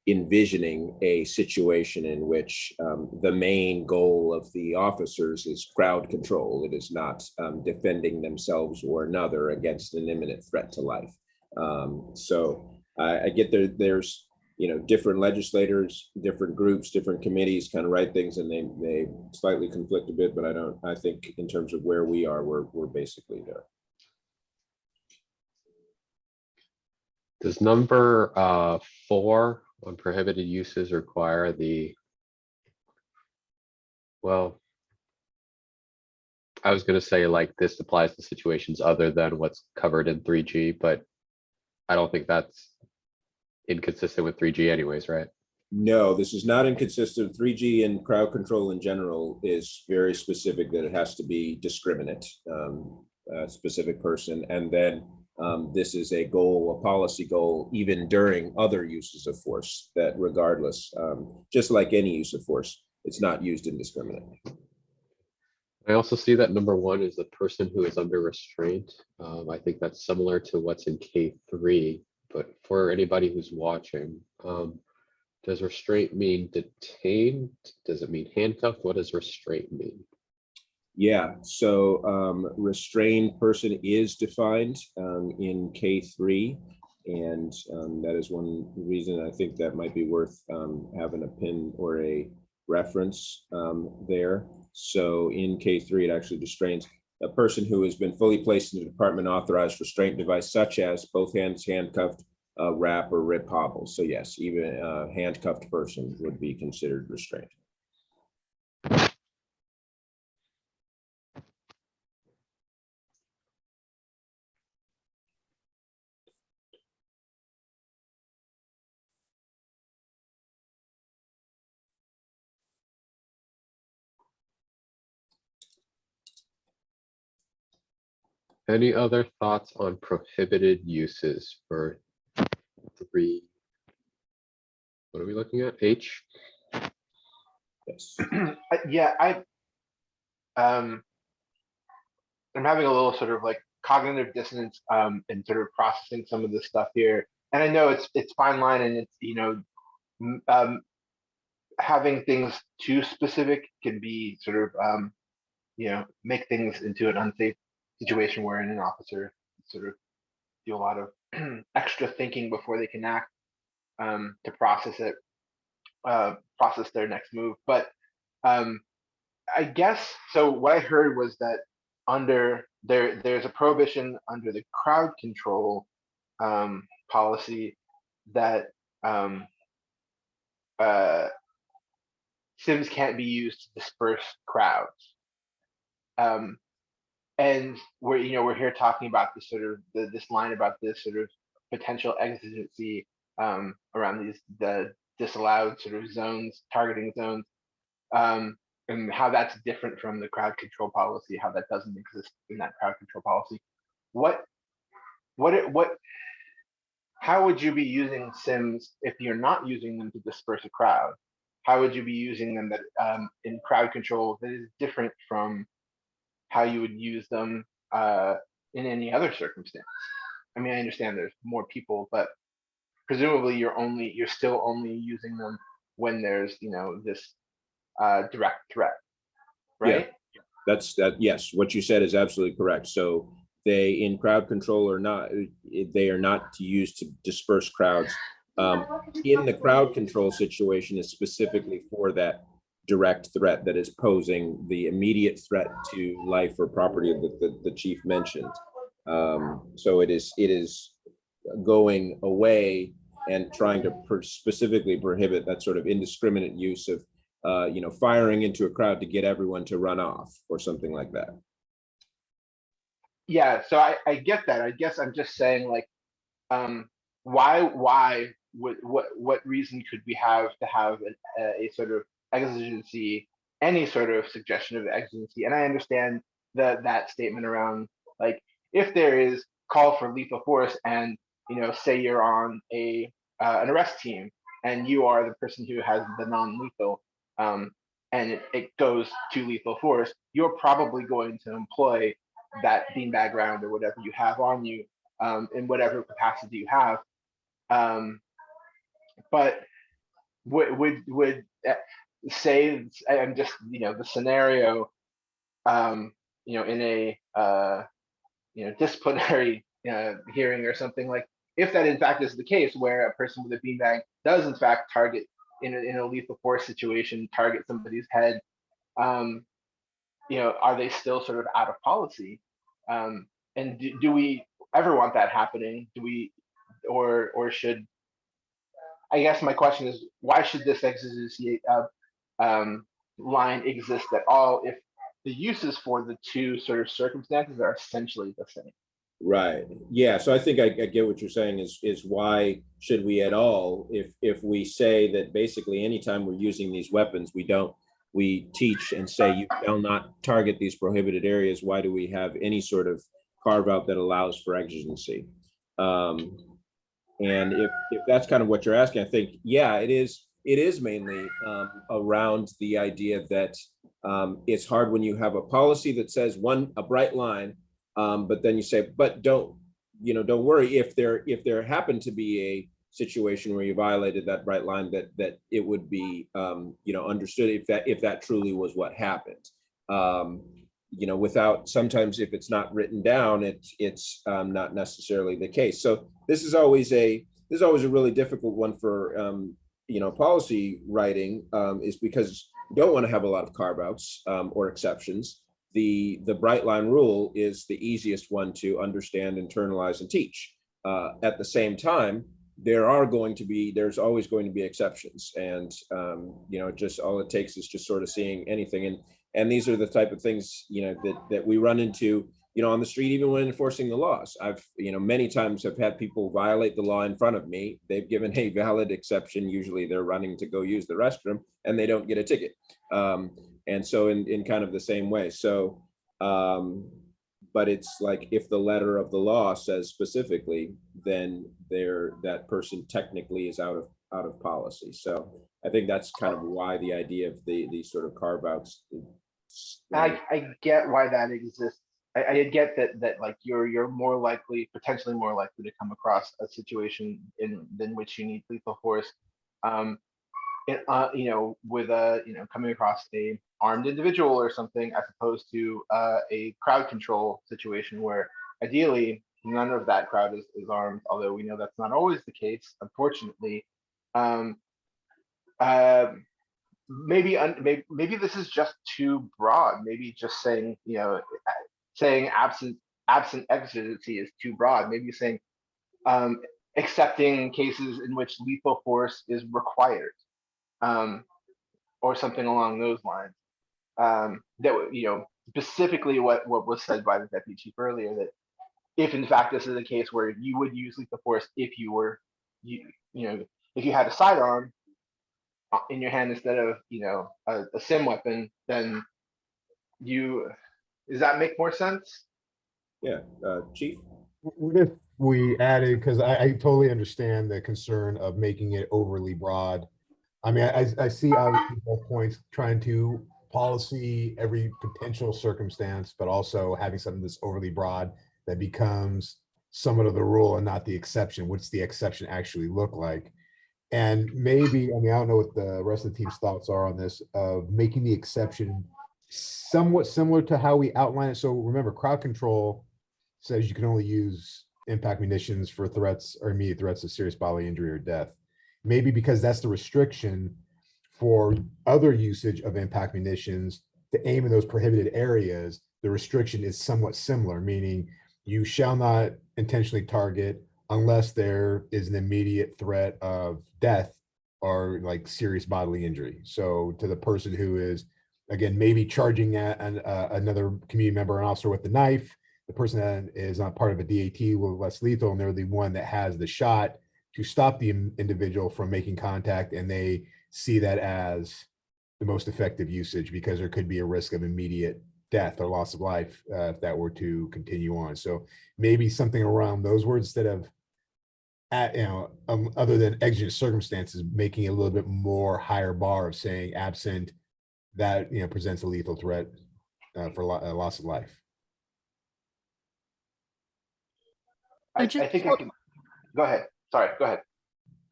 [SPEAKER 2] envisioning a situation in which the main goal of the officers is crowd control. It is not defending themselves or another against an imminent threat to life. So I get there's different legislators, different groups, different committees kind of write things, and they slightly conflict a bit, but I think in terms of where we are, we're basically there.
[SPEAKER 1] Does number 4 on prohibited uses require well, I was going to say like this applies to situations other than what's covered in 3G, but I don't think that's inconsistent with 3G anyways, right?
[SPEAKER 2] No, this is not inconsistent. 3G and crowd control in general is very specific that it has to be discriminate, a specific person. And then this is a goal, a policy goal, even during other uses of force, that regardless, just like any use of force, it's not used indiscriminately.
[SPEAKER 1] I also see that number 1 is the person who is under restraint. I think that's similar to what's in K3. But for anybody who's watching, does restraint mean detained? Does it mean handcuffed? What does restraint mean?
[SPEAKER 2] Yeah, so restrained person is defined in K3, and that is one reason I think that might be worth having a pin or a reference there. So in K3, it actually restrains a person who has been fully placed in a department authorized restraint device, such as both hands handcuffed, wrap or rip hobble. So yes, even a handcuffed person would be considered restrained.
[SPEAKER 1] Any other thoughts on prohibited uses for 3? What are we looking at? H?
[SPEAKER 2] Yes.
[SPEAKER 6] Yeah, I'm having a little sort of like cognitive dissonance and sort of processing some of this stuff here. And I know it's fine line, and it's having things too specific can be sort of make things into an unsafe situation wherein an officer sort of do a lot of extra thinking before they can act to process their next move. But I guess so. What I heard was that there's a prohibition under the crowd control policy that SIMs can't be used to disperse crowds. And we're here talking about this sort of this line about this sort of potential exigency around the disallowed sort of zones, targeting zones, and how that's different from the crowd control policy, how that doesn't exist in that crowd control policy. How would you be using SIMs if you're not using them to disperse a crowd? How would you be using them that in crowd control that is different from how you would use them in any other circumstance? I mean, I understand there's more people, but presumably you're still only using them when there's this direct threat, right?
[SPEAKER 2] Yeah, yes, what you said is absolutely correct. So they in crowd control they are not to use to disperse crowds. In the crowd control situation is specifically for that direct threat that is posing the immediate threat to life or property that the chief mentioned. So it is going away and trying to specifically prohibit that sort of indiscriminate use of firing into a crowd to get everyone to run off or something like that.
[SPEAKER 6] Yeah, so I get that. I guess I'm just saying, like, why would what reason could we have to have a sort of exigency, any sort of suggestion of exigency? And I understand that statement around, like, if there is call for lethal force, and say you're on an arrest team and you are the person who has the non-lethal, and it goes to lethal force, you're probably going to employ that beanbag round or whatever you have on you, in whatever capacity you have. But would say, I'm just, the scenario, in a disciplinary hearing or something, like, if that in fact is the case, where a person with a beanbag does in fact target, in a lethal force situation, target somebody's head, are they still sort of out of policy? And do we ever want that happening? Do we, or should, I guess my question is, why should this exigency line exist at all if the uses for the two sort of circumstances are essentially the same?
[SPEAKER 2] Right. Yeah. So I think I get what you're saying is why should we at all, if we say that basically anytime we're using these weapons, we teach and say you shall not target these prohibited areas, why do we have any sort of carve out that allows for exigency? And if that's kind of what you're asking, I think, yeah, it is mainly around the idea that it's hard when you have a policy that says a bright line, but then you say, but don't worry, if there happened to be a situation where you violated that bright line, that it would be understood if that truly was what happened. Without, sometimes if it's not written down, it's not necessarily the case. So this is always a really difficult one for policy writing, is because you don't want to have a lot of carve outs or exceptions. The bright line rule is the easiest one to understand, internalize, and teach. At the same time, there's always going to be exceptions, and just all it takes is just sort of seeing anything, and these are the type of things that we run into on the street, even when enforcing the laws. I've many times have had people violate the law in front of me. They've given a valid exception. Usually they're running to go use the restroom and they don't get a ticket. And so in kind of the same way. So, but it's like, if the letter of the law says specifically, then that person technically is out of policy. So I think that's kind of why the idea of these sort of carve outs.
[SPEAKER 6] I get why that exists. I get that like you're potentially more likely to come across a situation in which you need lethal force, with coming across a armed individual or something, as opposed to a crowd control situation where ideally none of that crowd is armed, although we know that's not always the case, unfortunately. Maybe this is just too broad. Maybe just saying absent exigency is too broad. Maybe saying accepting cases in which lethal force is required, or something along those lines. That specifically what was said by the deputy chief earlier, that if in fact this is a case where you would use lethal force if if you had a sidearm in your hand instead of a sim weapon, then does that make more sense?
[SPEAKER 2] Yeah, Chief.
[SPEAKER 5] What if we added, because I totally understand the concern of making it overly broad. I mean, I see obviously both points, trying to policy every potential circumstance, but also having something that's overly broad that becomes somewhat of the rule and not the exception. What's the exception actually look like? And maybe, I mean, I don't know what the rest of the team's thoughts are on this, of making the exception somewhat similar to how we outline it. So remember, crowd control says you can only use impact munitions for threats or immediate threats of serious bodily injury or death. Maybe because that's the restriction for other usage of impact munitions to aim in those prohibited areas, the restriction is somewhat similar, meaning you shall not intentionally target unless there is an immediate threat of death or like serious bodily injury. So to the person who is, again, maybe charging at another community member, an officer with a knife, the person that is not part of a DAT will be less lethal, and they're the one that has the shot to stop the individual from making contact, and they see that as the most effective usage because there could be a risk of immediate death or loss of life if that were to continue on. So maybe something around those words instead of other than exigent circumstances, making it a little bit more higher bar of saying absent that presents a lethal threat for loss of life.
[SPEAKER 6] I think I can go ahead. Sorry, go ahead.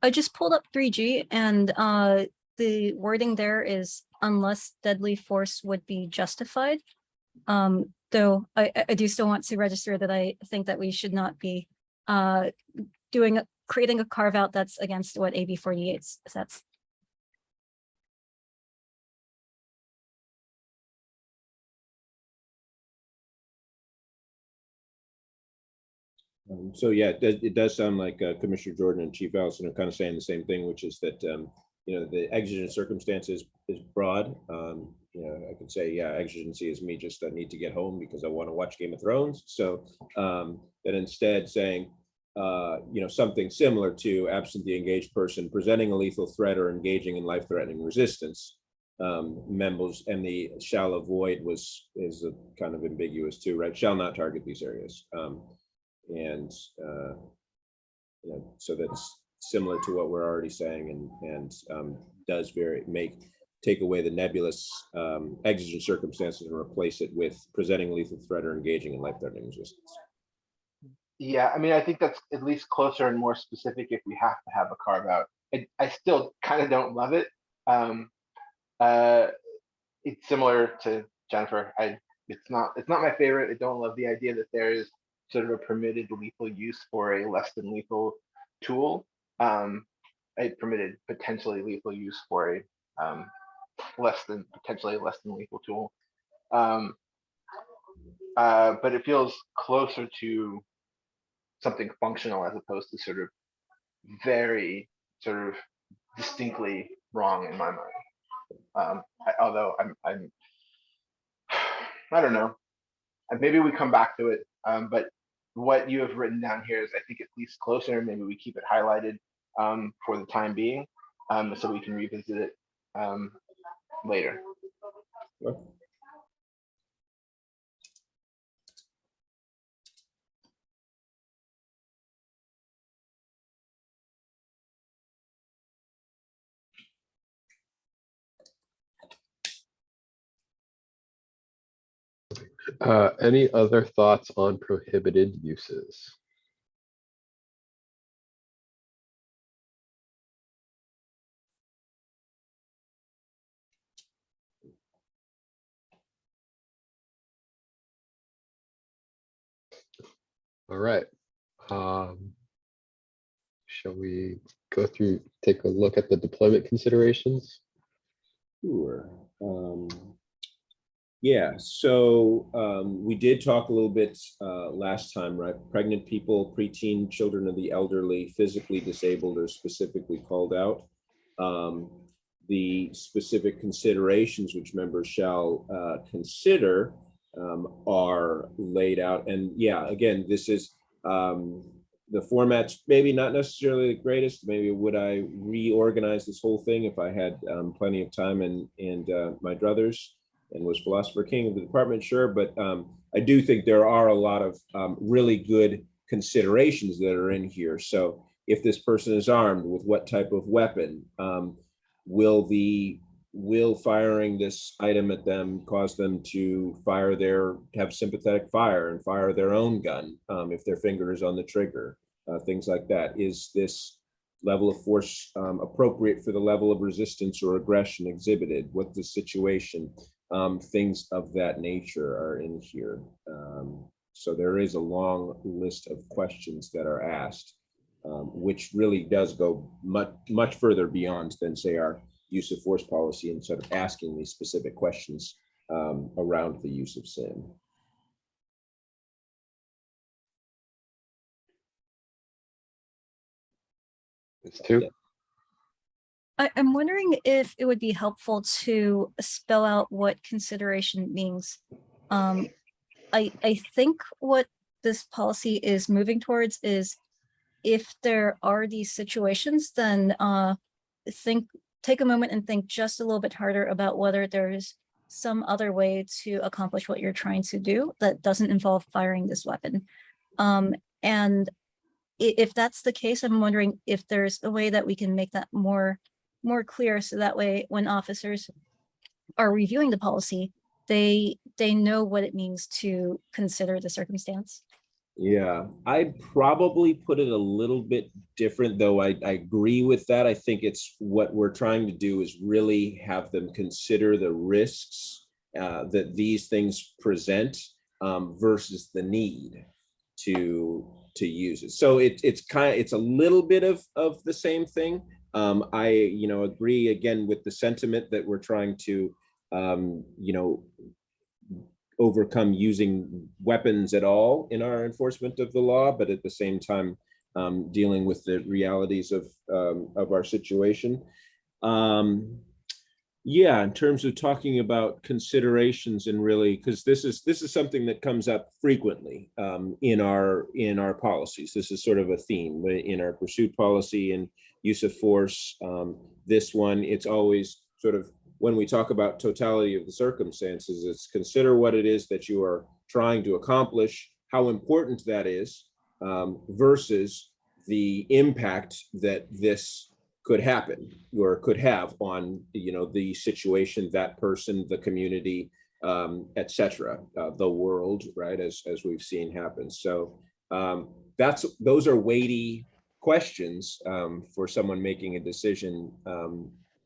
[SPEAKER 4] I just pulled up 3G, and the wording there is unless deadly force would be justified. Though I do still want to register that I think that we should not be creating a carve out that's against what AB 48 sets.
[SPEAKER 2] So yeah, it does sound like Commissioner Jordan and Chief Allison are kind of saying the same thing, which is that the exigent circumstances is broad. I could say, yeah, exigency is me just need to get home because I want to watch Game of Thrones. So that instead saying, something similar to absent the engaged person presenting a lethal threat or engaging in life-threatening resistance, members, and the shall avoid is a kind of ambiguous too, right? Shall not target these areas. So that's similar to what we're already saying, and does take away the nebulous exigent circumstances and replace it with presenting lethal threat or engaging in life-threatening resistance.
[SPEAKER 6] Yeah, I mean, I think that's at least closer and more specific if we have to have a carve out. I still kind of don't love it. It's similar to Jennifer. It's not my favorite. I don't love the idea that there is sort of a permitted lethal use for a less than lethal tool. A permitted potentially lethal use for a potentially less than lethal tool. But it feels closer to something functional as opposed to sort of very sort of distinctly wrong in my mind. Although I don't know. Maybe we come back to it. But what you have written down here is, I think, at least closer. Maybe we keep it highlighted for the time being, so we can revisit it later.
[SPEAKER 2] Sure.
[SPEAKER 1] Any other thoughts on prohibited uses? All right. Shall we go through, take a look at the deployment considerations?
[SPEAKER 2] Sure. Yeah, so we did talk a little bit last time, right? Pregnant people, preteen, children of the elderly, physically disabled are specifically called out. The specific considerations which members shall consider are laid out. And yeah, again, this is the format's maybe not necessarily the greatest. Maybe would I reorganize this whole thing if I had plenty of time and my druthers and was philosopher king of the department? Sure, but I do think there are a lot of really good considerations that are in here. So if this person is armed, with what type of weapon? Will firing this item at them cause them to have sympathetic fire and fire their own gun if their finger is on the trigger? Things like that. Is this level of force appropriate for the level of resistance or aggression exhibited? What's the situation? Things of that nature are in here. So there is a long list of questions that are asked, which really does go much further beyond than, say, our use of force policy, and sort of asking these specific questions around the use of SIN.
[SPEAKER 1] It's two.
[SPEAKER 4] I'm wondering if it would be helpful to spell out what consideration means. I think what this policy is moving towards is if there are these situations, then take a moment and think just a little bit harder about whether there's some other way to accomplish what you're trying to do that doesn't involve firing this weapon. And if that's the case, I'm wondering if there's a way that we can make that more clear, so that way when officers are reviewing the policy, they know what it means to consider the circumstance.
[SPEAKER 2] Yeah, I'd probably put it a little bit different, though I agree with that. I think it's what we're trying to do is really have them consider the risks that these things present versus the need to use it. So it's a little bit of the same thing. I agree again with the sentiment that we're trying to overcome using weapons at all in our enforcement of the law, but at the same time dealing with the realities of our situation. Yeah, in terms of talking about considerations, and really, because this is something that comes up frequently in our policies. This is sort of a theme in our pursuit policy and use of force. This one, it's always sort of, when we talk about totality of the circumstances, it's consider what it is that you are trying to accomplish, how important that is, versus the impact that this could happen or could have on the situation, that person, the community, etc., the world, right, as we've seen happen. So those are weighty questions for someone making a decision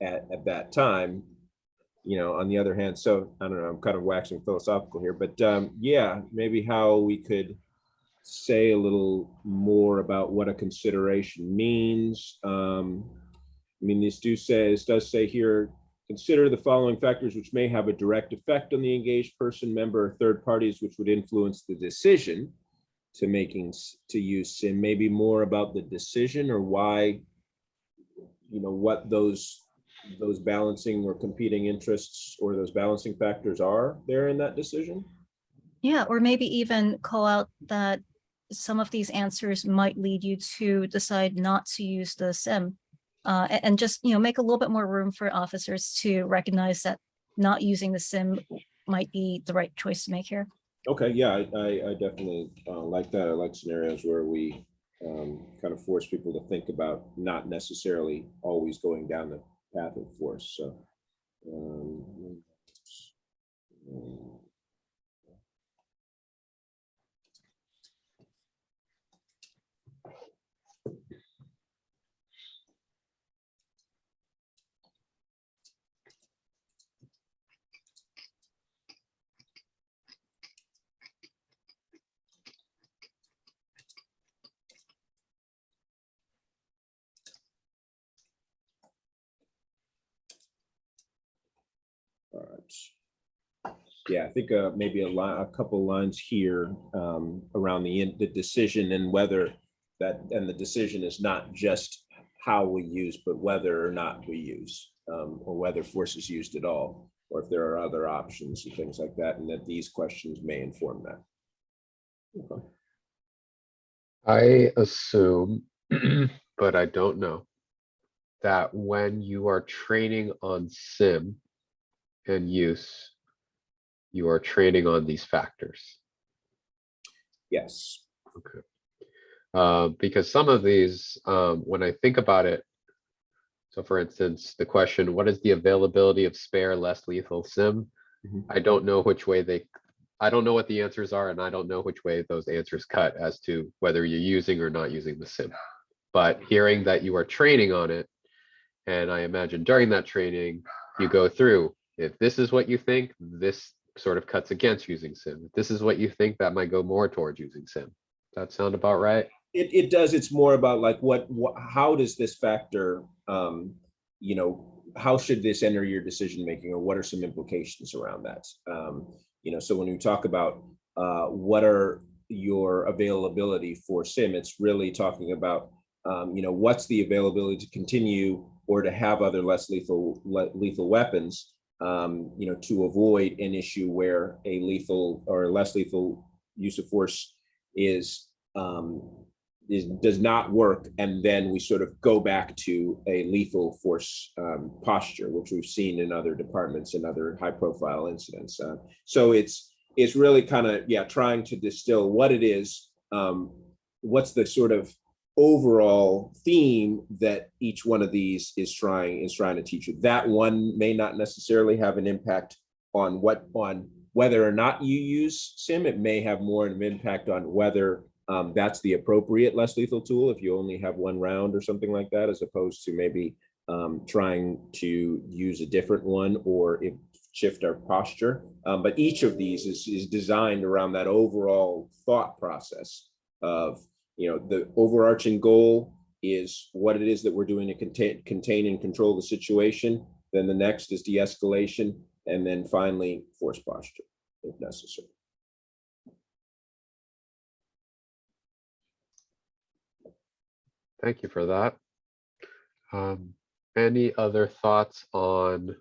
[SPEAKER 2] at that time. On the other hand, so I don't know, I'm kind of waxing philosophical here, but yeah, maybe how we could say a little more about what a consideration means. I mean, this does say here, consider the following factors which may have a direct effect on the engaged person, member, or third parties, which would influence the decision to use SIM. Maybe more about the decision, or why, what those balancing or competing interests or those balancing factors are there in that decision.
[SPEAKER 4] Yeah, or maybe even call out that some of these answers might lead you to decide not to use the SIM, and just make a little bit more room for officers to recognize that not using the SIM might be the right choice to make here.
[SPEAKER 2] Okay, yeah, I definitely like that. I like scenarios where we kind of force people to think about not necessarily always going down the path of force. So all right. Yeah, I think maybe a couple lines here around the decision, and whether the decision is not just how we use, but whether or not we use, or whether force is used at all, or if there are other options and things like that, and that these questions may inform that. Okay.
[SPEAKER 1] I assume, but I don't know, that when you are training on SIM and use, you are training on these factors.
[SPEAKER 2] Yes.
[SPEAKER 1] Okay. Because some of these, when I think about it, so for instance, the question, what is the availability of spare, less lethal SIM? I don't know which way I don't know what the answers are, and I don't know which way those answers cut as to whether you're using or not using the SIM. But hearing that you are training on it, and I imagine during that training, you go through, if this is what you think, this sort of cuts against using SIM. If this is what you think, that might go more towards using SIM. Does that sound about right?
[SPEAKER 2] It does. It's more about like how does this factor, how should this enter your decision making, or what are some implications around that? So when we talk about what are your availability for SIM, it's really talking about what's the availability to continue or to have other less lethal weapons, to avoid an issue where a lethal or less lethal use of force does not work, and then we sort of go back to a lethal force posture, which we've seen in other departments and other high-profile incidents. So it's really kind of trying to distill what it is, what's the sort of overall theme that each one of these is trying to teach you. That one may not necessarily have an impact on whether or not you use SIM. It may have more of an impact on whether that's the appropriate less lethal tool if you only have one round or something like that, as opposed to maybe trying to use a different one or shift our posture. But each of these is designed around that overall thought process of, the overarching goal is what it is that we're doing to contain and control the situation. Then the next is de-escalation, and then finally force posture if necessary.
[SPEAKER 1] Thank you for that. Any other thoughts on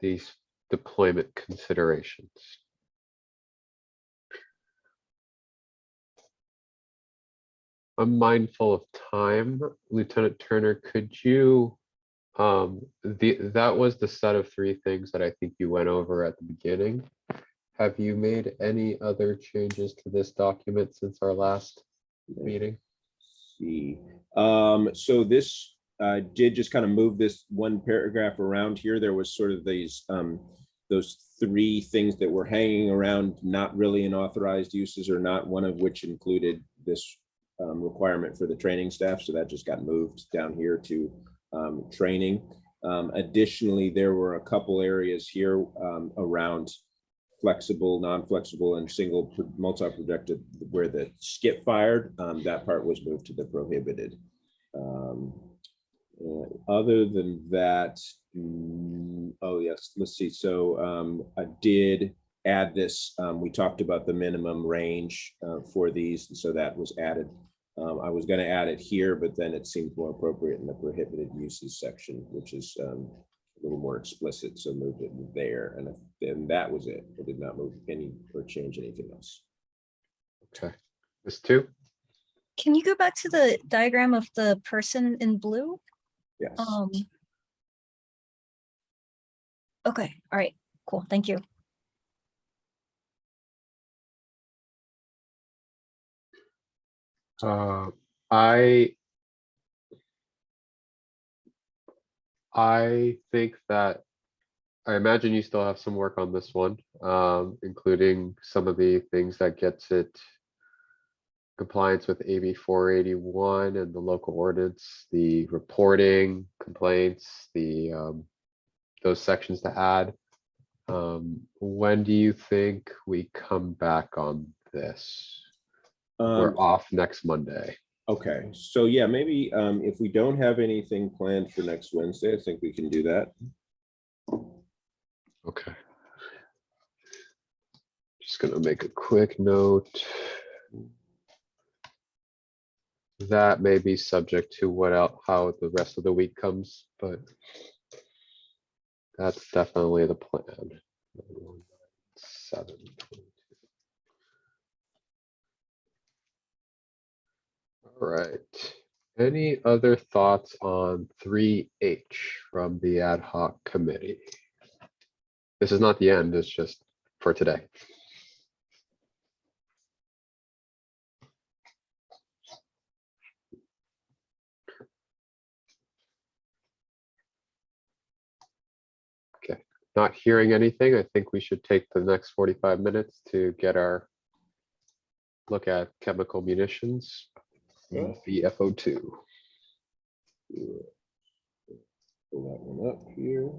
[SPEAKER 1] these deployment considerations? I'm mindful of time. Lieutenant Turner, could you, that was the set of 3 things that I think you went over at the beginning. Have you made any other changes to this document since our last meeting?
[SPEAKER 2] See, so this did just kind of move this one paragraph around here. There was sort of these those 3 things that were hanging around, not really in authorized uses, or not, one of which included this requirement for the training staff. So that just got moved down here to training. Additionally, there were a couple areas here around flexible, non-flexible, and single multi-projected where the skip fired. That part was moved to the prohibited. Other than that, oh yes, let's see. So I did add this. We talked about the minimum range for these, so that was added. I was going to add it here, but then it seemed more appropriate in the prohibited uses section, which is a little more explicit, so moved it there, and then that was it. I did not move any or change anything else.
[SPEAKER 1] Okay, this 2.
[SPEAKER 4] Can you go back to the diagram of the person in blue?
[SPEAKER 2] Yes.
[SPEAKER 4] Okay, all right, cool, thank you.
[SPEAKER 1] I think that, I imagine you still have some work on this one, including some of the things that gets it compliance with AB 481 and the local ordinance, the reporting complaints, the those sections to add. When do you think we come back on this? We're off next Monday.
[SPEAKER 2] Okay, so yeah, maybe if we don't have anything planned for next Wednesday, I think we can do that.
[SPEAKER 1] Okay. Just gonna make a quick note. That may be subject to how the rest of the week comes, but that's definitely the plan. 7. All right. Any other thoughts on 3H from the ad hoc committee? This is not the end, it's just for today. Okay, not hearing anything. I think we should take the next 45 minutes to get our look at chemical munitions, VFO2.
[SPEAKER 2] Pull that one up here.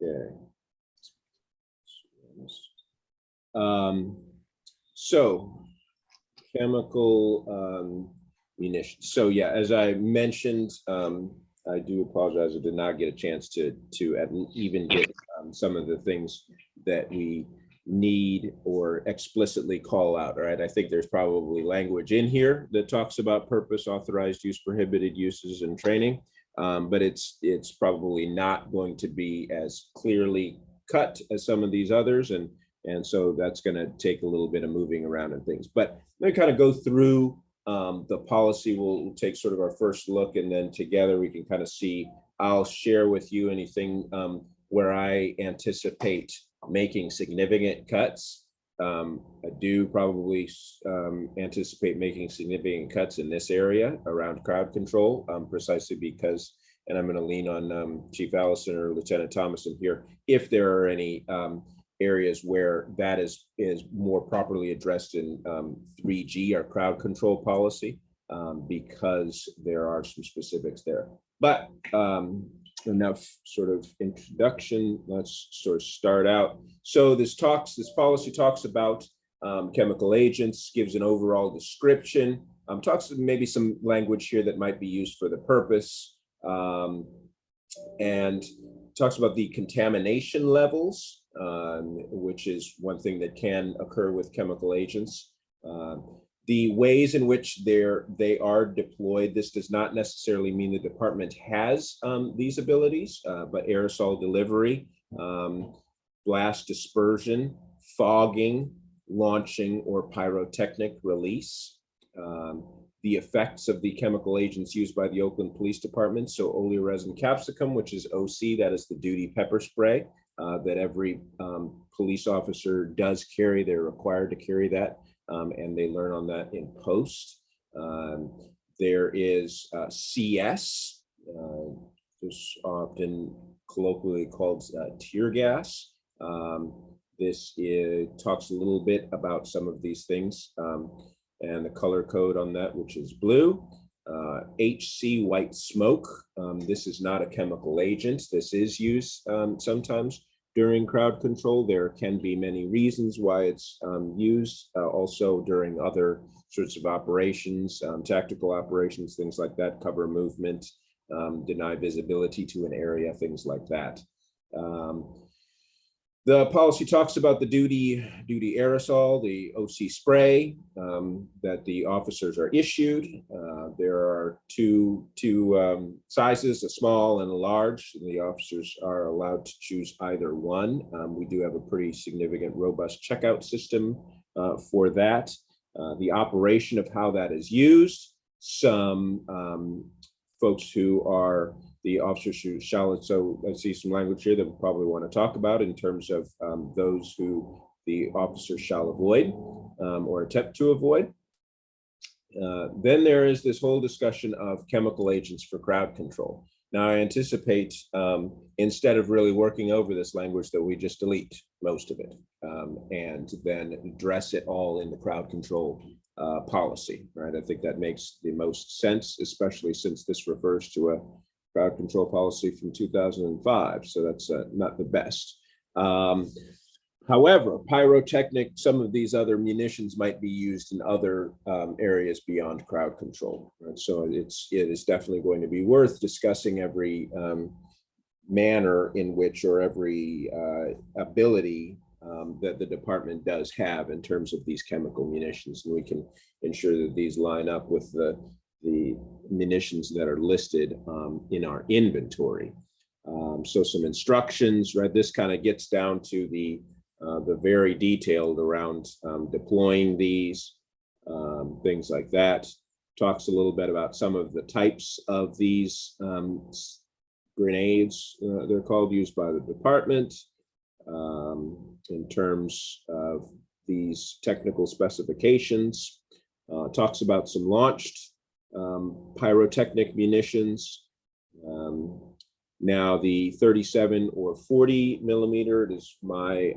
[SPEAKER 2] Okay. So chemical munitions. So yeah, as I mentioned, I do apologize. I did not get a chance to even get some of the things that we need or explicitly call out. All right, I think there's probably language in here that talks about purpose, authorized use, prohibited uses, and training, but it's probably not going to be as clearly cut as some of these others, and so that's going to take a little bit of moving around and things. But let me kind of go through the policy. We'll take sort of our first look, and then together we can kind of see. I'll share with you anything where I anticipate making significant cuts. I do probably anticipate making significant cuts in this area around crowd control, precisely because, and I'm going to lean on Chief Allison or Lieutenant Thomason here, if there are any areas where that is more properly addressed in 3G, our crowd control policy, because there are some specifics there. But enough sort of introduction. Let's sort of start out. So this policy talks about chemical agents, gives an overall description, talks maybe some language here that might be used for the purpose, and talks about the contamination levels, which is one thing that can occur with chemical agents. The ways in which they are deployed. This does not necessarily mean the department has these abilities, but aerosol delivery, blast dispersion, fogging, launching, or pyrotechnic release. The effects of the chemical agents used by the Oakland Police Department. So oleoresin capsicum, which is OC, that is the duty pepper spray that every police officer does carry. They're required to carry that, and they learn on that in post. There is CS, this often colloquially called tear gas. This talks a little bit about some of these things. And the color code on that, which is blue. HC, white smoke. This is not a chemical agent. This is used sometimes during crowd control. There can be many reasons why it's used, also during other sorts of operations, tactical operations, things like that, cover movement, deny visibility to an area, things like that. The policy talks about the duty aerosol, the OC spray that the officers are issued. There are two sizes, a small and a large. And the officers are allowed to choose either one. We do have a pretty significant, robust checkout system for that. The operation of how that is used. Some folks who are the officers who shall, so I see some language here that we probably want to talk about in terms of those who the officer shall avoid or attempt to avoid. Then there is this whole discussion of chemical agents for crowd control. Now I anticipate instead of really working over this language that we just delete most of it and then address it all in the crowd control policy, right? I think that makes the most sense, especially since this refers to a crowd control policy from 2005, so that's not the best. However, pyrotechnic, some of these other munitions might be used in other areas beyond crowd control. Right? So it is definitely going to be worth discussing every manner in which, or every ability that the department does have in terms of these chemical munitions, and we can ensure that these line up with the munitions that are listed in our inventory. So some instructions, right? This kind of gets down to the very detailed around deploying these, things like that. Talks a little bit about some of the types of these grenades, they're called, used by the department, in terms of these technical specifications. Talks about some launched pyrotechnic munitions. Now the 37 or 40 millimeter, it is my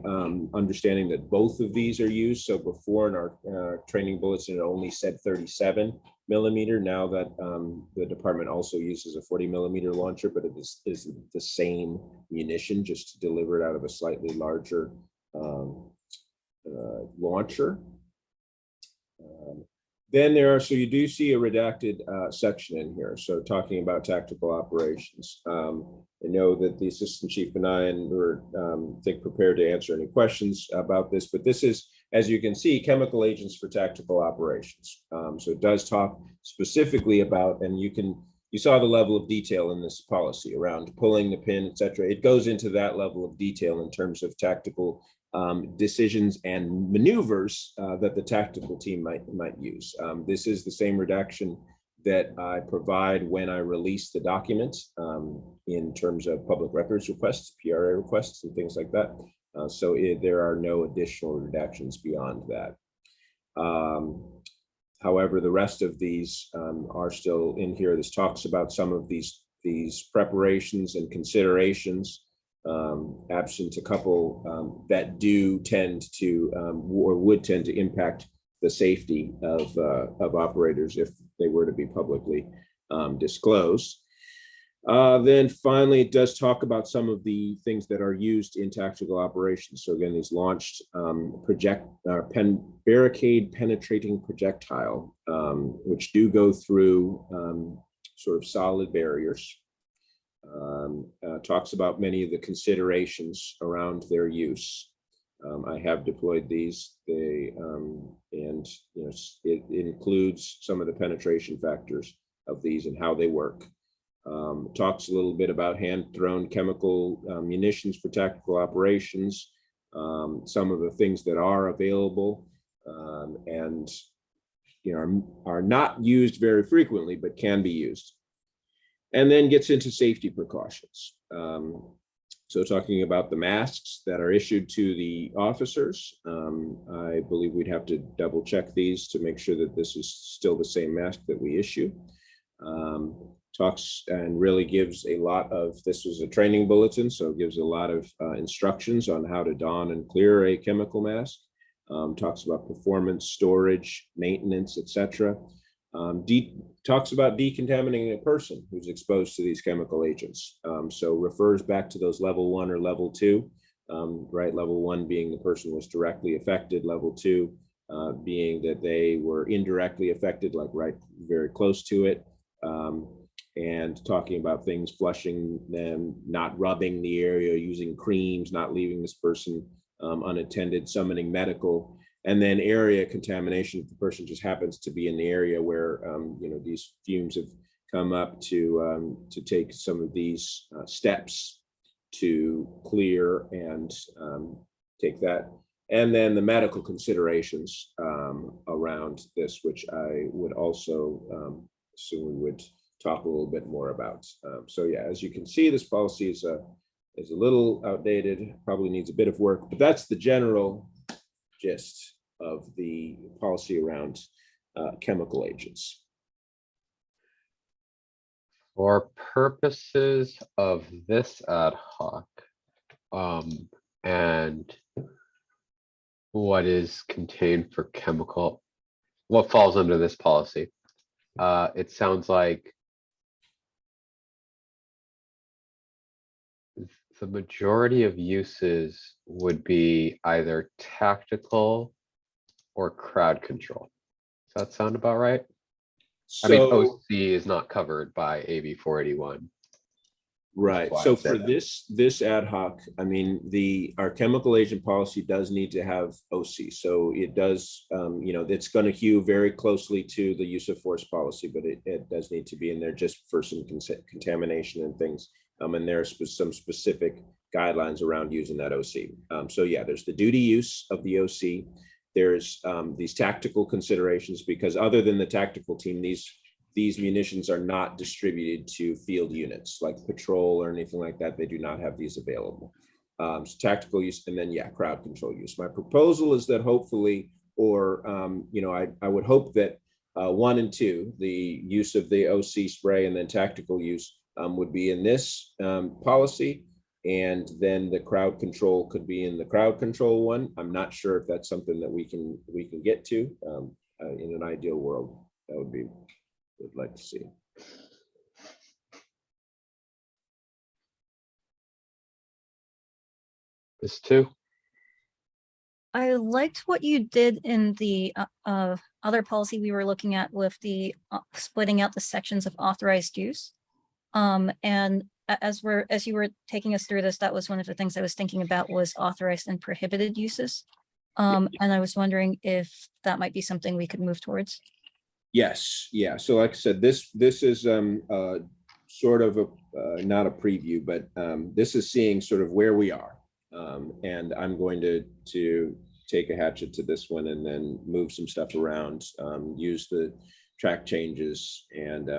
[SPEAKER 2] understanding that both of these are used. So before in our training bulletin, it only said 37. millimeter. Now that the department also uses a 40 millimeter launcher, but it is the same munition, just to deliver it out of a slightly larger launcher. Then there are, so you do see a redacted section in here. So talking about tactical operations. I know that the assistant chief and I were, think, prepared to answer any questions about this, but this is, as you can see, chemical agents for tactical operations. So it does talk specifically about, and you saw the level of detail in this policy around pulling the pin, et cetera. It goes into that level of detail in terms of tactical decisions and maneuvers that the tactical team might use. This is the same redaction that I provide when I release the documents in terms of public records requests, PRA requests, and things like that. So there are no additional redactions beyond that. However, the rest of these are still in here. This talks about some of these preparations and considerations, absent a couple that do tend to or would tend to impact the safety of operators if they were to be publicly disclosed. Then finally, it does talk about some of the things that are used in tactical operations. So again, these launched barricade penetrating projectile, which do go through sort of solid barriers. Talks about many of the considerations around their use. I have deployed these, and it includes some of the penetration factors of these and how they work. Talks a little bit about hand-thrown chemical munitions for tactical operations, some of the things that are available and are not used very frequently, but can be used. And then gets into safety precautions. So talking about the masks that are issued to the officers, I believe we'd have to double check these to make sure that this is still the same mask that we issue. Talks and really gives a lot of, this was a training bulletin, so it gives a lot of instructions on how to don and clear a chemical mask. Talks about performance, storage, maintenance, etc. Talks about decontaminating a person who's exposed to these chemical agents. So refers back to those level 1 or level 2, right? Level 1 being the person was directly affected, level 2 being that they were indirectly affected, like right very close to it. And talking about things, flushing them, not rubbing the area, using creams, not leaving this person unattended, summoning medical. And then area contamination, if the person just happens to be in the area where these fumes have come up, to take some of these steps to clear and take that. And then the medical considerations around this, which I would also assume we would talk a little bit more about. So yeah, as you can see, this policy is a little outdated, probably needs a bit of work, but that's the general gist of the policy around chemical agents.
[SPEAKER 1] For purposes of this ad hoc, and what is contained for chemical, what falls under this policy, it sounds like the majority of uses would be either tactical or crowd control. Does that sound about right? I mean, OC is not covered by AB 481.
[SPEAKER 2] Right. So for this ad hoc, I mean, our chemical agent policy does need to have OC. So it does, it's going to hew very closely to the use of force policy, but it does need to be in there just for some contamination and things. And there's some specific guidelines around using that OC. So yeah, there's the duty use of the OC. There's these tactical considerations, because other than the tactical team, these munitions are not distributed to field units like patrol or anything like that. They do not have these available. So tactical use, and then yeah, crowd control use. My proposal is that hopefully, or I would hope that 1 and 2, the use of the OC spray and then tactical use would be in this policy. And then the crowd control could be in the crowd control one. I'm not sure if that's something that we can get to in an ideal world. That would be, would like to see.
[SPEAKER 1] This too.
[SPEAKER 4] I liked what you did in the other policy we were looking at with the splitting out the sections of authorized use. And as you were taking us through this, that was one of the things I was thinking about was authorized and prohibited uses. And I was wondering if that might be something we could move towards.
[SPEAKER 2] Yes, yeah. So like I said, this is sort of a not a preview, but this is seeing sort of where we are. And I'm going to take a hatchet to this one and then move some stuff around, use the track changes, and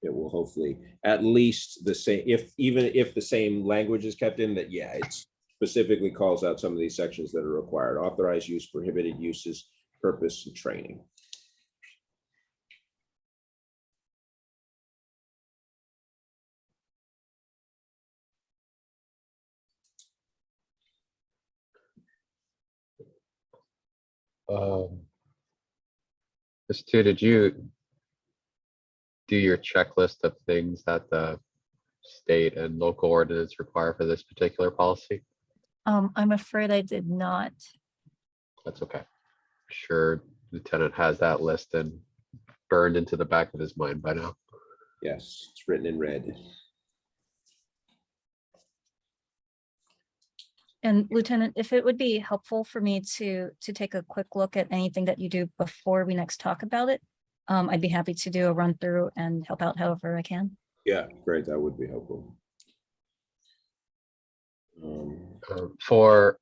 [SPEAKER 2] it will hopefully at least the same, even if the same language is kept in, that yeah, it specifically calls out some of these sections that are required: authorized use, prohibited uses, purpose, and training.
[SPEAKER 1] This too, did you do your checklist of things that the state and local ordinance require for this particular policy?
[SPEAKER 4] I'm afraid I did not.
[SPEAKER 1] That's okay. Sure, Lieutenant has that list and burned into the back of his mind by now.
[SPEAKER 2] Yes, it's written in red.
[SPEAKER 4] And Lieutenant, if it would be helpful for me to take a quick look at anything that you do before we next talk about it, I'd be happy to do a run through and help out however I can.
[SPEAKER 2] Yeah, great. That would be helpful.
[SPEAKER 1] For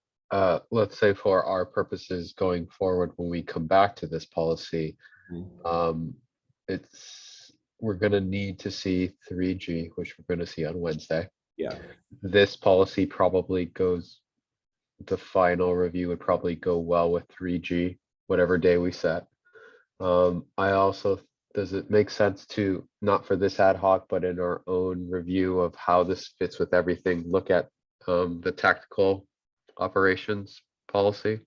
[SPEAKER 1] let's say for our purposes going forward, when we come back to this policy, we're going to need to see 3G, which we're going to see on Wednesday.
[SPEAKER 2] Yeah.
[SPEAKER 1] This policy probably goes, the final review would probably go well with 3G, whatever day we set. I also, does it make sense to, not for this ad hoc, but in our own review of how this fits with everything, look at the tactical operations policy?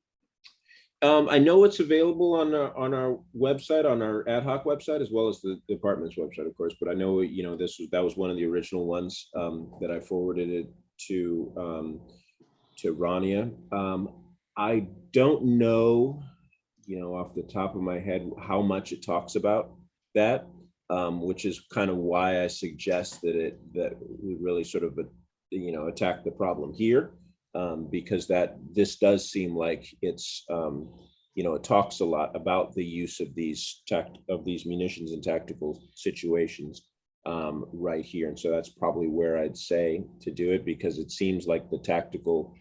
[SPEAKER 2] I know it's available on our website, on our ad hoc website, as well as the department's website, of course. But I know, you know, that was one of the original ones that I forwarded it to Rania. I don't know, you know, off the top of my head, how much it talks about that, which is kind of why I suggest that we really sort of, you know, attack the problem here. Because this does seem like it's, you know, it talks a lot about the use of these munitions in tactical situations right here. And so that's probably where I'd say to do it, because it seems like the tactical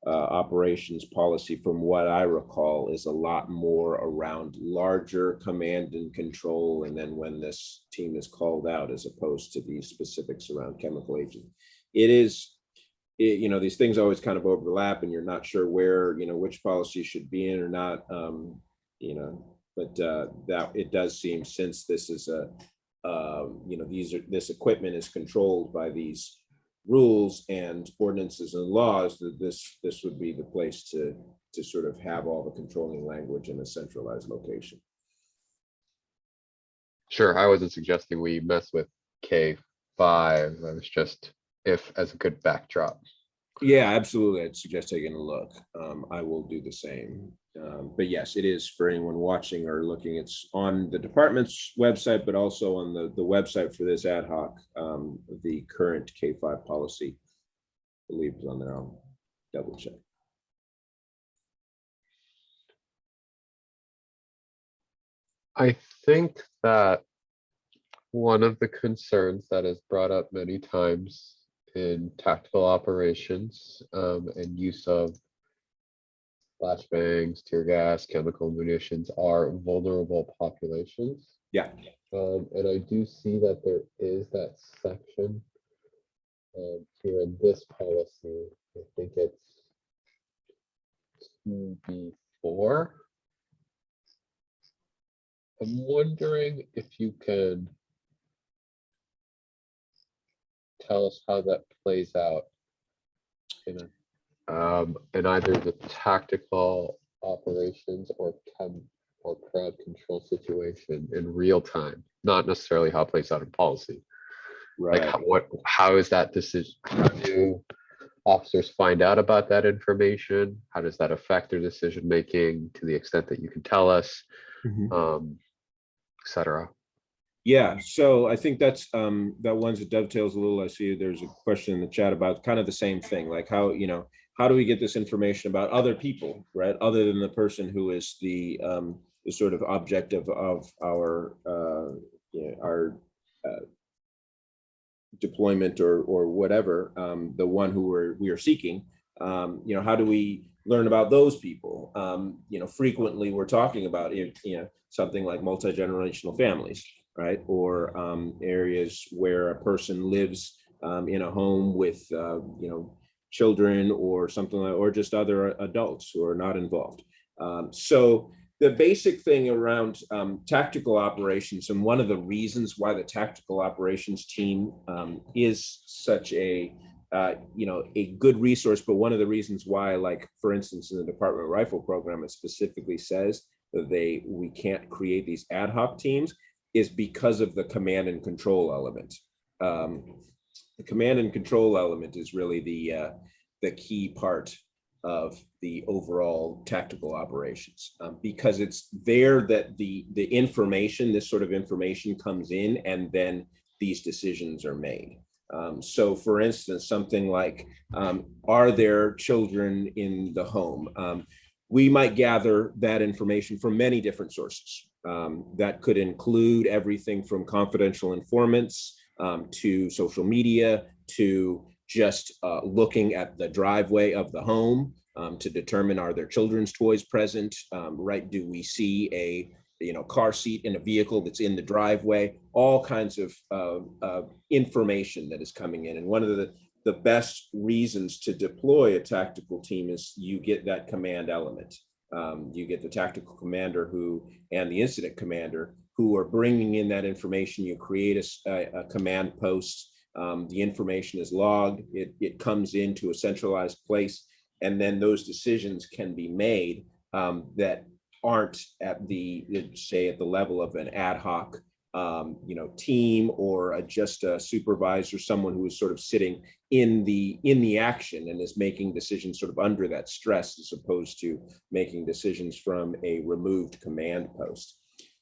[SPEAKER 2] operations policy, from what I recall, is a lot more around larger command and control. And then when this team is called out, as opposed to these specifics around chemical agent. You know, these things always kind of overlap, and you're not sure where, you know, which policy should be in or not, you know, but that it does seem, since this is a, you know, this equipment is controlled by these rules and ordinances and laws, that this would be the place to sort of have all the controlling language in a centralized location.
[SPEAKER 1] Sure, I wasn't suggesting we mess with K5. I was just, if as a good backdrop.
[SPEAKER 2] Yeah, absolutely. I'd suggest taking a look. I will do the same. But yes, it is for anyone watching or looking. It's on the department's website, but also on the website for this ad hoc. The current K5 policy, I believe, is on there. I'll double check.
[SPEAKER 1] I think that one of the concerns that is brought up many times in tactical operations and use of flashbangs, tear gas, chemical munitions are vulnerable populations.
[SPEAKER 2] Yeah.
[SPEAKER 1] And I do see that there is that section here in this policy. I think it's 2B4. I'm wondering if you can tell us how that plays out in either the tactical operations or or crowd control situation in real time, not necessarily how it plays out in policy. Like
[SPEAKER 2] Right.
[SPEAKER 1] how is that decision? How do officers find out about that information? How does that affect their decision making to the extent that you can tell us, et cetera?
[SPEAKER 2] Yeah, so I think that's that one's that dovetails a little. I see there's a question in the chat about kind of the same thing, like how, you know, how do we get this information about other people, right? Other than the person who is the sort of object of our deployment or whatever, the one who we are seeking. You know, how do we learn about those people? You know, frequently we're talking about something like multi-generational families, right? Or areas where a person lives in a home with children or something like, or just other adults who are not involved. So the basic thing around tactical operations, and one of the reasons why the tactical operations team is such a a good resource, but one of the reasons why, like for instance, in the Department Rifle Program, it specifically says that we can't create these ad hoc teams, is because of the command and control element. The command and control element is really the key part of the overall tactical operations, because it's there that the information, this sort of information comes in, and then these decisions are made. So for instance, something like, are there children in the home? We might gather that information from many different sources. That could include everything from confidential informants to social media, to just looking at the driveway of the home to determine, are there children's toys present, right? Do we see a car seat in a vehicle that's in the driveway? All kinds of information that is coming in. And one of the best reasons to deploy a tactical team is you get that command element. You get the tactical commander and the incident commander who are bringing in that information. You create a command post. The information is logged. It comes into a centralized place, and then those decisions can be made that aren't at the level of an ad hoc team, or just a supervisor, someone who is sort of sitting in the action and is making decisions sort of under that stress, as opposed to making decisions from a removed command post.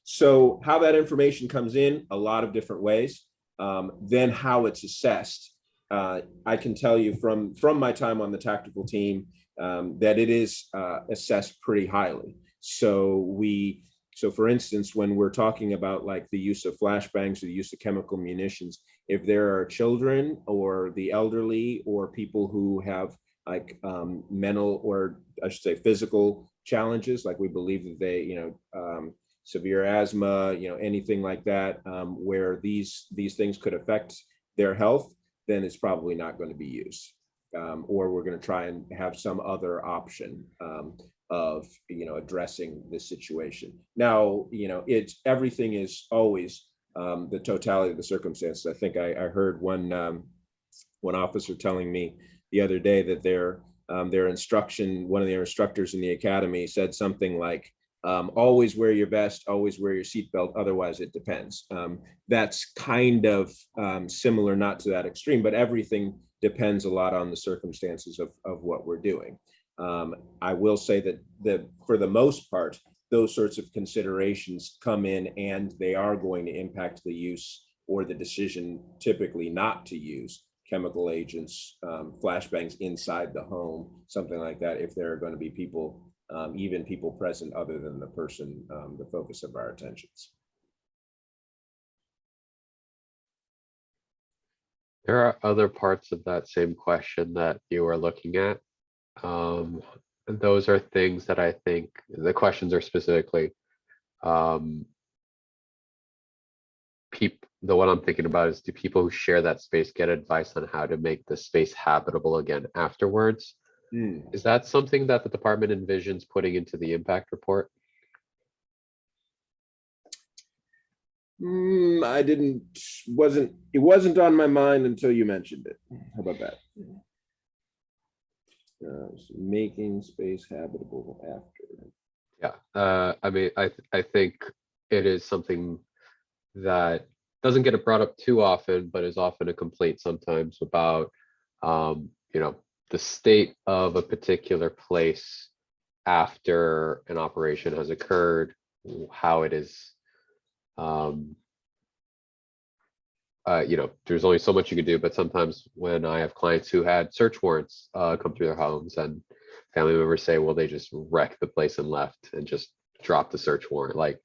[SPEAKER 2] So how that information comes in, a lot of different ways. Then how it's assessed. I can tell you from my time on the tactical team that it is assessed pretty highly. So for instance, when we're talking about like the use of flashbangs or the use of chemical munitions, if there are children or the elderly or people who have like mental, or I should say physical challenges, like we believe that they, severe asthma, anything like that, where these things could affect their health, then it's probably not going to be used. Or we're going to try and have some other option of addressing this situation. Now, everything is always the totality of the circumstances. I think I heard one officer telling me the other day that their instruction, one of their instructors in the academy said something like, always wear your vest, always wear your seatbelt, otherwise it depends. That's kind of similar, not to that extreme, but everything depends a lot on the circumstances of what we're doing. I will say that for the most part, those sorts of considerations come in, and they are going to impact the use or the decision typically not to use chemical agents, flashbangs inside the home, something like that, if there are going to be people, even people present other than the person, the focus of our attentions.
[SPEAKER 1] There are other parts of that same question that you are looking at. And those are things that I think the questions are specifically the one I'm thinking about is, do people who share that space get advice on how to make the space habitable again afterwards? Is that something that the department envisions putting into the impact report?
[SPEAKER 2] It wasn't on my mind until you mentioned it. How about that? So making space habitable after.
[SPEAKER 1] Yeah, I mean, I think it is something that doesn't get brought up too often, but is often a complaint sometimes about, you know, the state of a particular place after an operation has occurred, how it is, you know, there's only so much you can do, but sometimes when I have clients who had search warrants come through their homes and family members say, well, they just wrecked the place and left and just dropped the search warrant. Like,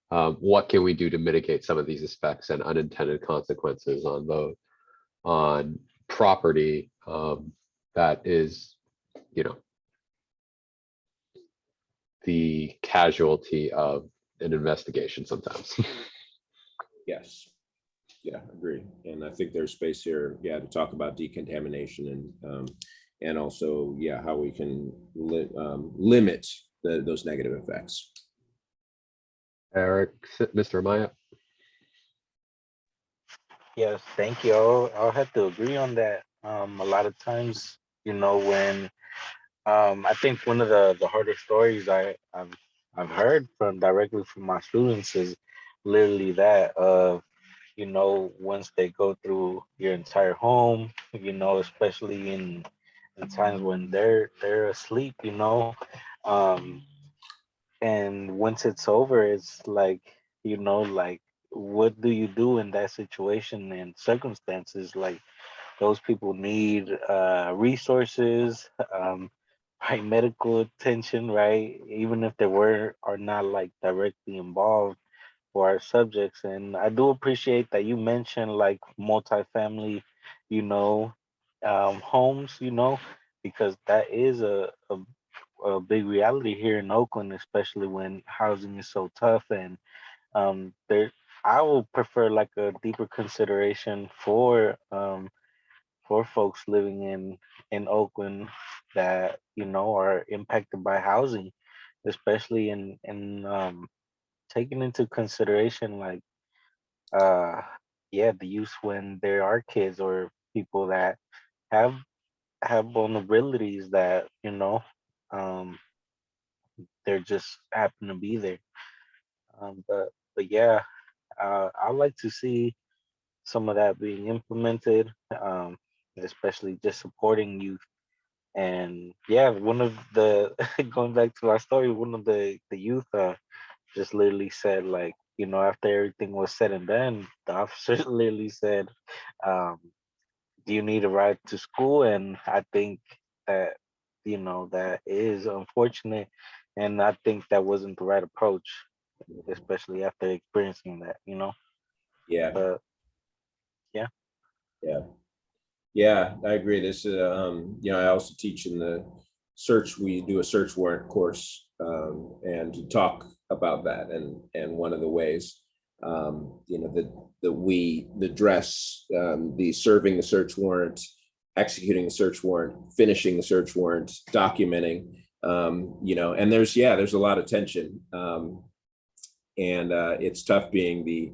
[SPEAKER 1] what can we do to mitigate some of these effects and unintended consequences on property that is, you know, the casualty of an investigation sometimes.
[SPEAKER 2] Yes. Yeah, agree. And I think there's space here, yeah, to talk about decontamination and also, yeah, how we can limit those negative effects.
[SPEAKER 1] Eric, Mr. Amaya.
[SPEAKER 3] Yes, thank you. I'll have to agree on that. A lot of times, you know, when I think one of the harder stories I've heard from directly from my students is literally that of, you know, once they go through your entire home, you know, especially in times when they're asleep, you know, um, and once it's over, it's like, you know, like what do you do in that situation and circumstances? Like those people need resources, right, medical attention, right? Even if they are not like directly involved for our subjects. And I do appreciate that you mentioned like multifamily, you know, homes, you know, because that is a big reality here in Oakland, especially when housing is so tough. And there, I will prefer like a deeper consideration for folks living in Oakland that, you know, are impacted by housing, especially in taking into consideration like uh yeah, the youth when there are kids or people that have have vulnerabilities that, you know, um they're just happen to be there. But yeah, I'd like to see some of that being implemented, especially just supporting youth. And yeah, one of the going back to our story, one of the youth just literally said like, you know, after everything was said and done, the officer literally said, um, "Do you need a ride to school?" And I think that, you know, that is unfortunate, and I think that wasn't the right approach, especially after experiencing that, you know.
[SPEAKER 2] Yeah,
[SPEAKER 3] But yeah,
[SPEAKER 2] yeah. Yeah, I agree. This is, you know, I also teach in the search, we do a search warrant course, and to talk about that. And one of the ways, you know, that we address the serving the search warrant, executing the search warrant, finishing the search warrant, documenting, you know, and there's a lot of tension. And it's tough being the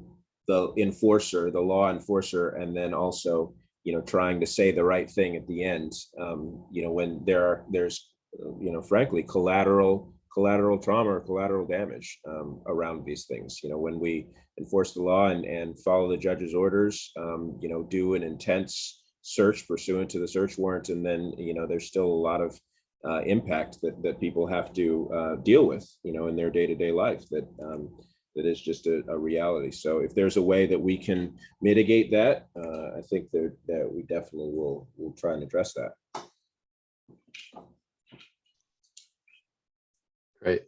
[SPEAKER 2] enforcer, the law enforcer, and then also, you know, trying to say the right thing at the end. You know, when there's you know, frankly, collateral trauma or collateral damage around these things. You know, when we enforce the law and follow the judge's orders, you know, do an intense search pursuant to the search warrant, and then, you know, there's still a lot of impact that people have to deal with, you know, in their day-to-day life that is just a reality. So if there's a way that we can mitigate that, I think that we definitely will try and address that.
[SPEAKER 1] Great.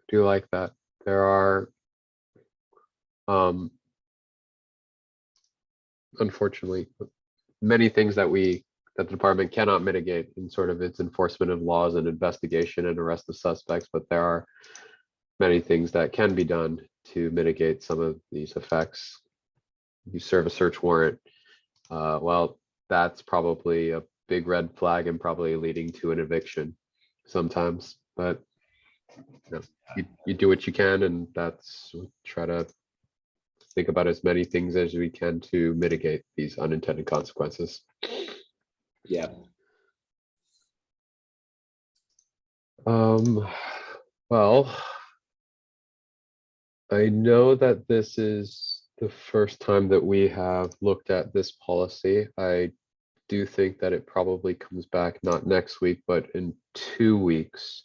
[SPEAKER 1] Do like that. There are, unfortunately, many things that the department cannot mitigate in sort of its enforcement of laws and investigation and arrest of suspects, but there are many things that can be done to mitigate some of these effects. You serve a search warrant, well, that's probably a big red flag and probably leading to an eviction sometimes, but you know, you do what you can, and that's try to think about as many things as we can to mitigate these unintended consequences.
[SPEAKER 2] Yeah.
[SPEAKER 1] Um, Well, I know that this is the first time that we have looked at this policy. I do think that it probably comes back not next week, but in 2 weeks.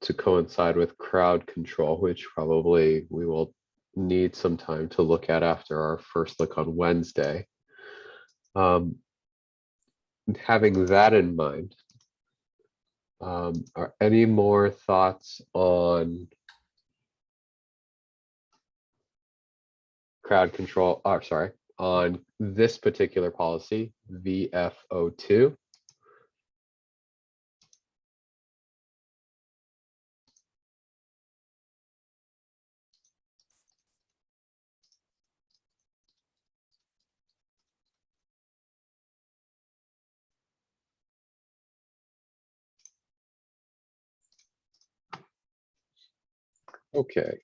[SPEAKER 1] To coincide with crowd control, which probably we will need some time to look at after our first look on Wednesday. Having that in mind, are any more thoughts on crowd control, sorry, on this particular policy, VFO2? Okay.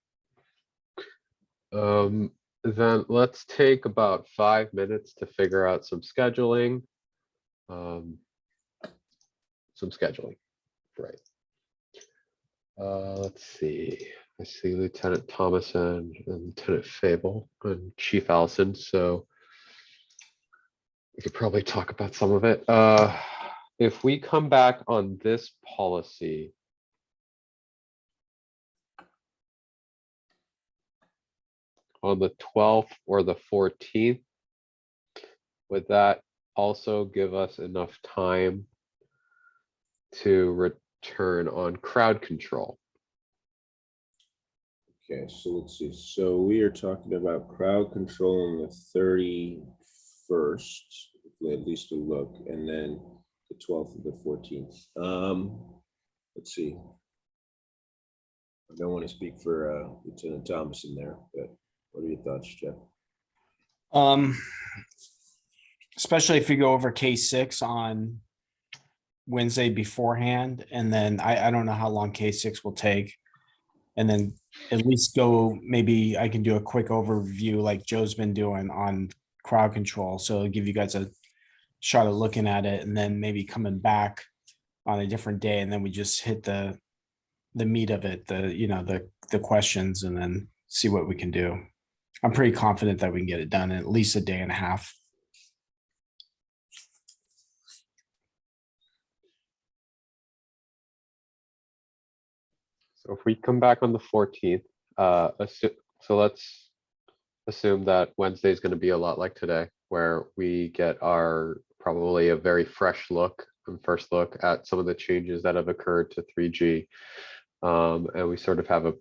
[SPEAKER 1] Then let's take about 5 minutes to figure out some scheduling. Right. Let's see. I see Lieutenant Thomason and Lieutenant Fable and Chief Allison, so we could probably talk about some of it. If we come back on this policy, on the 12th or the 14th, would that also give us enough time to return on crowd control?
[SPEAKER 2] Okay, so let's see. So we are talking about crowd control on the 31st, at least a look, and then the 12th and the 14th. Let's see. I don't want to speak for Lieutenant Thomason there, but what are your thoughts, Jeff?
[SPEAKER 7] Especially if you go over K6 on Wednesday beforehand, and then I don't know how long K6 will take. And then at least go, maybe I can do a quick overview like Joe's been doing on crowd control. So it'll give you guys a shot of looking at it, and then maybe coming back on a different day, and then we just hit the meat of it, the questions, and then see what we can do. I'm pretty confident that we can get it done in at least a day and a half.
[SPEAKER 1] So if we come back on the 14th, so let's assume that Wednesday is going to be a lot like today, where we get our probably a very fresh look and first look at some of the changes that have occurred to 3G. And we sort of have a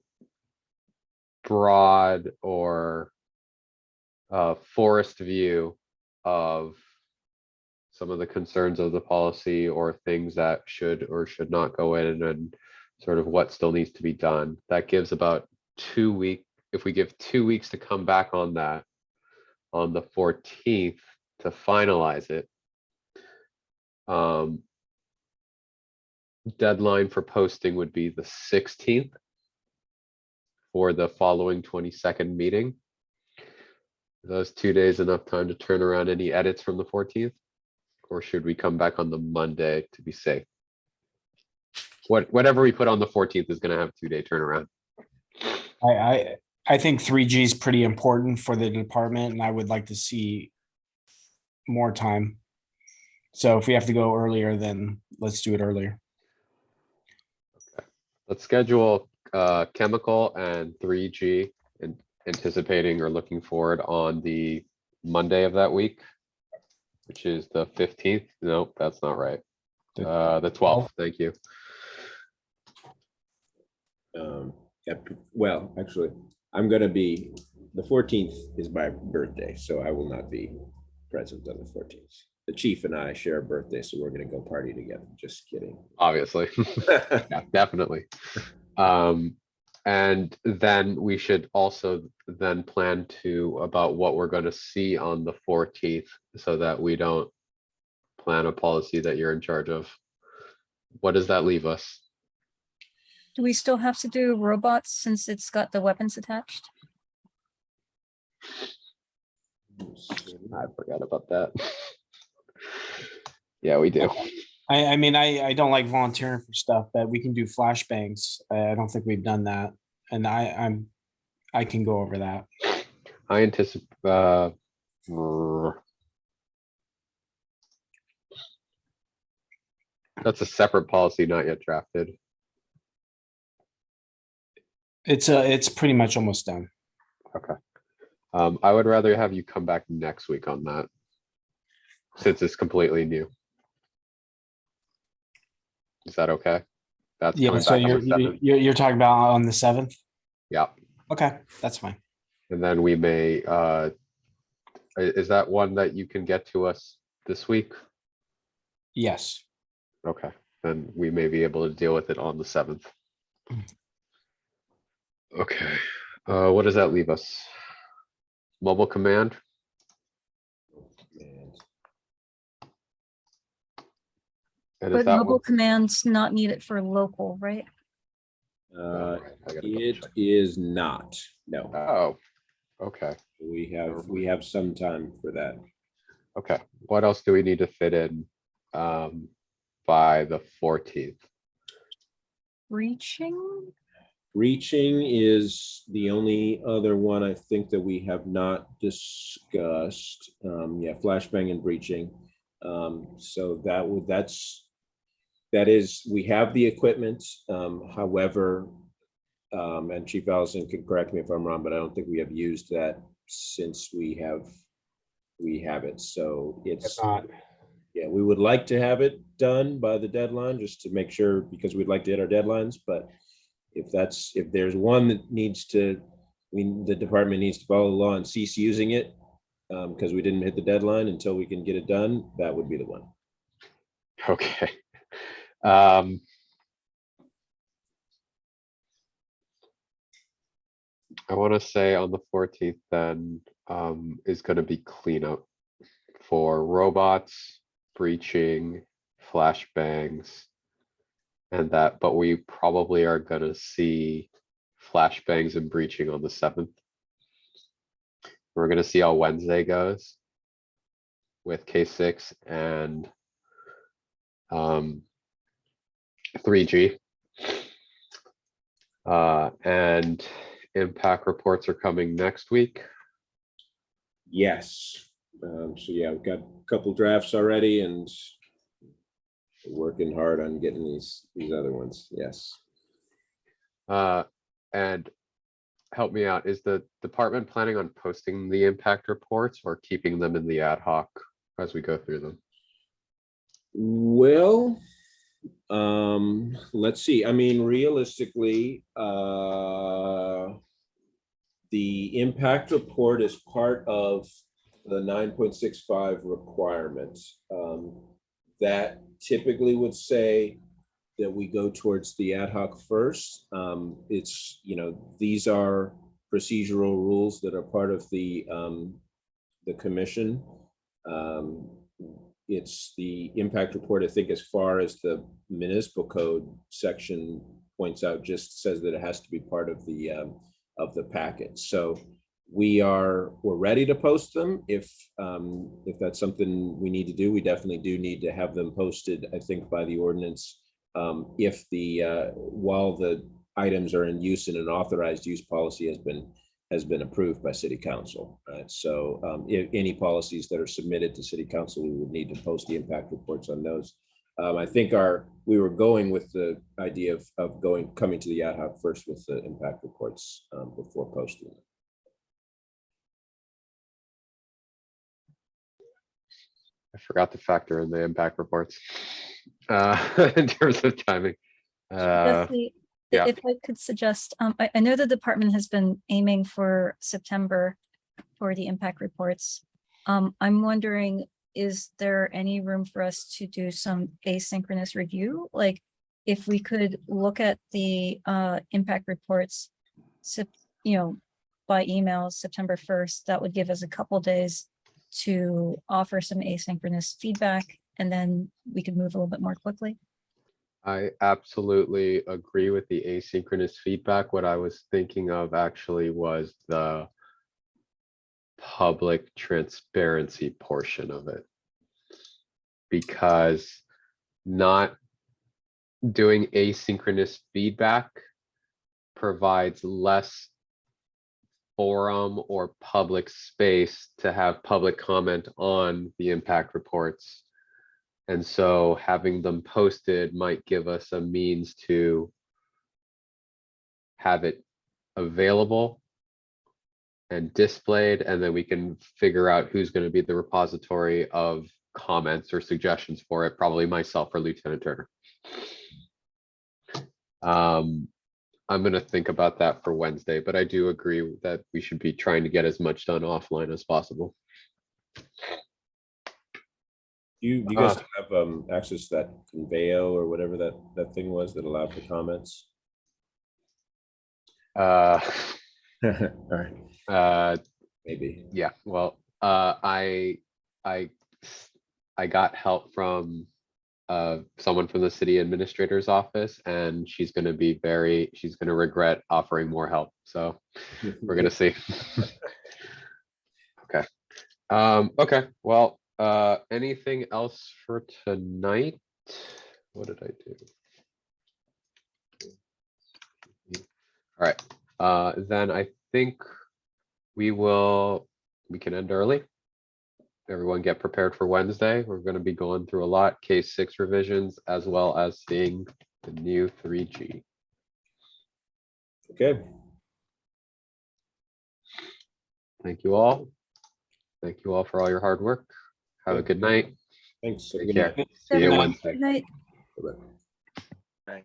[SPEAKER 1] broad or forest view of some of the concerns of the policy or things that should or should not go in, and sort of what still needs to be done. That gives about 2 weeks. If we give 2 weeks to come back on that on the 14th to finalize it. Deadline for posting would be the 16th for the following 22nd meeting. Those 2 days enough time to turn around any edits from the 14th? Or should we come back on the Monday to be safe? Whatever we put on the 14th is going to have 2-day turnaround.
[SPEAKER 7] I think 3G is pretty important for the department, and I would like to see more time. So if we have to go earlier, then let's do it earlier.
[SPEAKER 1] Okay. Let's schedule chemical and 3G and anticipating or looking forward on the Monday of that week, which is the 15th. Nope, that's not right. The 12th. Thank you.
[SPEAKER 2] Well, actually, I'm going to be, the 14th is my birthday, so I will not be present on the 14th. The chief and I share a birthday, so we're going to go party together. Just kidding.
[SPEAKER 1] Obviously. Yeah, definitely. And then we should also then plan to about what we're going to see on the 14th, so that we don't plan a policy that you're in charge of. What does that leave us?
[SPEAKER 4] Do we still have to do robots since it's got the weapons attached?
[SPEAKER 1] I forgot about that. Yeah, we do.
[SPEAKER 7] I mean, I don't like volunteering for stuff, but we can do flashbangs. I don't think we've done that. And I can go over that.
[SPEAKER 1] I anticipate, that's a separate policy not yet drafted.
[SPEAKER 7] It's pretty much almost done.
[SPEAKER 1] Okay. I would rather have you come back next week on that. Since it's completely new. Is that okay? That's
[SPEAKER 7] Yeah,
[SPEAKER 1] coming
[SPEAKER 7] so
[SPEAKER 1] back on the 7th.
[SPEAKER 7] you're talking about on the 7th?
[SPEAKER 1] Yeah,
[SPEAKER 7] Okay, that's fine.
[SPEAKER 1] and then we may, is that one that you can get to us this week?
[SPEAKER 7] Yes.
[SPEAKER 1] Okay, then we may be able to deal with it on the 7th. Okay, what does that leave us? Mobile command? And is
[SPEAKER 4] But
[SPEAKER 1] that
[SPEAKER 4] mobile
[SPEAKER 1] one?
[SPEAKER 4] commands not needed for local, right?
[SPEAKER 2] Uh,
[SPEAKER 1] I gotta double
[SPEAKER 2] it
[SPEAKER 1] check.
[SPEAKER 2] is not, no.
[SPEAKER 1] Oh, okay,
[SPEAKER 2] We have some time for that.
[SPEAKER 1] okay. What else do we need to fit in by the 14th?
[SPEAKER 4] Breaching?
[SPEAKER 2] Breaching is the only other one I think that we have not discussed. Yeah, flashbang and breaching. So that is, we have the equipment. However, and Chief Allison can correct me if I'm wrong, but I don't think we have used that since we have it. So
[SPEAKER 5] If
[SPEAKER 2] it's,
[SPEAKER 5] not,
[SPEAKER 2] yeah, we would like to have it done by the deadline, just to make sure, because we'd like to hit our deadlines, but if there's one that needs to, the department needs to follow the law and cease using it, because we didn't hit the deadline until we can get it done, that would be the one.
[SPEAKER 1] Okay. I want to say on the 14th then, is going to be cleanup for robots, breaching, flashbangs. And that, but we probably are gonna see flashbangs and breaching on the 7th. We're gonna see how Wednesday goes with K6 and 3G. And impact reports are coming next week.
[SPEAKER 2] Yes. So yeah, we've got a couple drafts already and working hard on getting these other ones. Yes.
[SPEAKER 1] And help me out, is the department planning on posting the impact reports or keeping them in the ad hoc as we go through them?
[SPEAKER 2] Well, let's see. I mean, realistically, the impact report is part of the 9.65 requirements. That typically would say that we go towards the ad hoc first. It's, these are procedural rules that are part of the commission. It's the impact report, I think, as far as the municipal code section points out, just says that it has to be part of the packet. So we're ready to post them. If that's something we need to do, we definitely do need to have them posted, I think, by the ordinance. If while the items are in use in an authorized use policy has been approved by city council, right? So if any policies that are submitted to city council, we would need to post the impact reports on those. I think we were going with the idea of coming to the ad hoc first with the impact reports before posting.
[SPEAKER 1] I forgot to factor in the impact reports in terms of timing.
[SPEAKER 4] Leslie,
[SPEAKER 1] yeah.
[SPEAKER 4] if I could suggest, I know the department has been aiming for September for the impact reports. I'm wondering, is there any room for us to do some asynchronous review? Like, if we could look at the impact reports, by email September 1st, that would give us a couple days to offer some asynchronous feedback, and then we could move a little bit more quickly.
[SPEAKER 1] I absolutely agree with the asynchronous feedback. What I was thinking of actually was the public transparency portion of it. Because not doing asynchronous feedback provides less forum or public space to have public comment on the impact reports. And so having them posted might give us a means to have it available and displayed, and then we can figure out who's going to be the repository of comments or suggestions for it, probably myself or Lieutenant Turner. I'm going to think about that for Wednesday, but I do agree that we should be trying to get as much done offline as possible.
[SPEAKER 2] You guys have access to that Conveyo or whatever that thing was that allowed for comments? All right, maybe.
[SPEAKER 1] Yeah, well, I got help from someone from the city administrator's office, and she's going to regret offering more help. So we're going to see. Okay. Okay. Well, anything else for tonight? What did I do? All right. Then I think we can end early. Everyone get prepared for Wednesday. We're going to be going through a lot, case 6 revisions, as well as seeing the new 3G.
[SPEAKER 2] Okay.
[SPEAKER 1] Thank you all. Thank you all for all your hard work. Have a good night.
[SPEAKER 2] Thanks.
[SPEAKER 1] Take care. See you
[SPEAKER 7] Good night.
[SPEAKER 1] Wednesday.
[SPEAKER 4] Good night.
[SPEAKER 2] Bye-bye.
[SPEAKER 3] Right.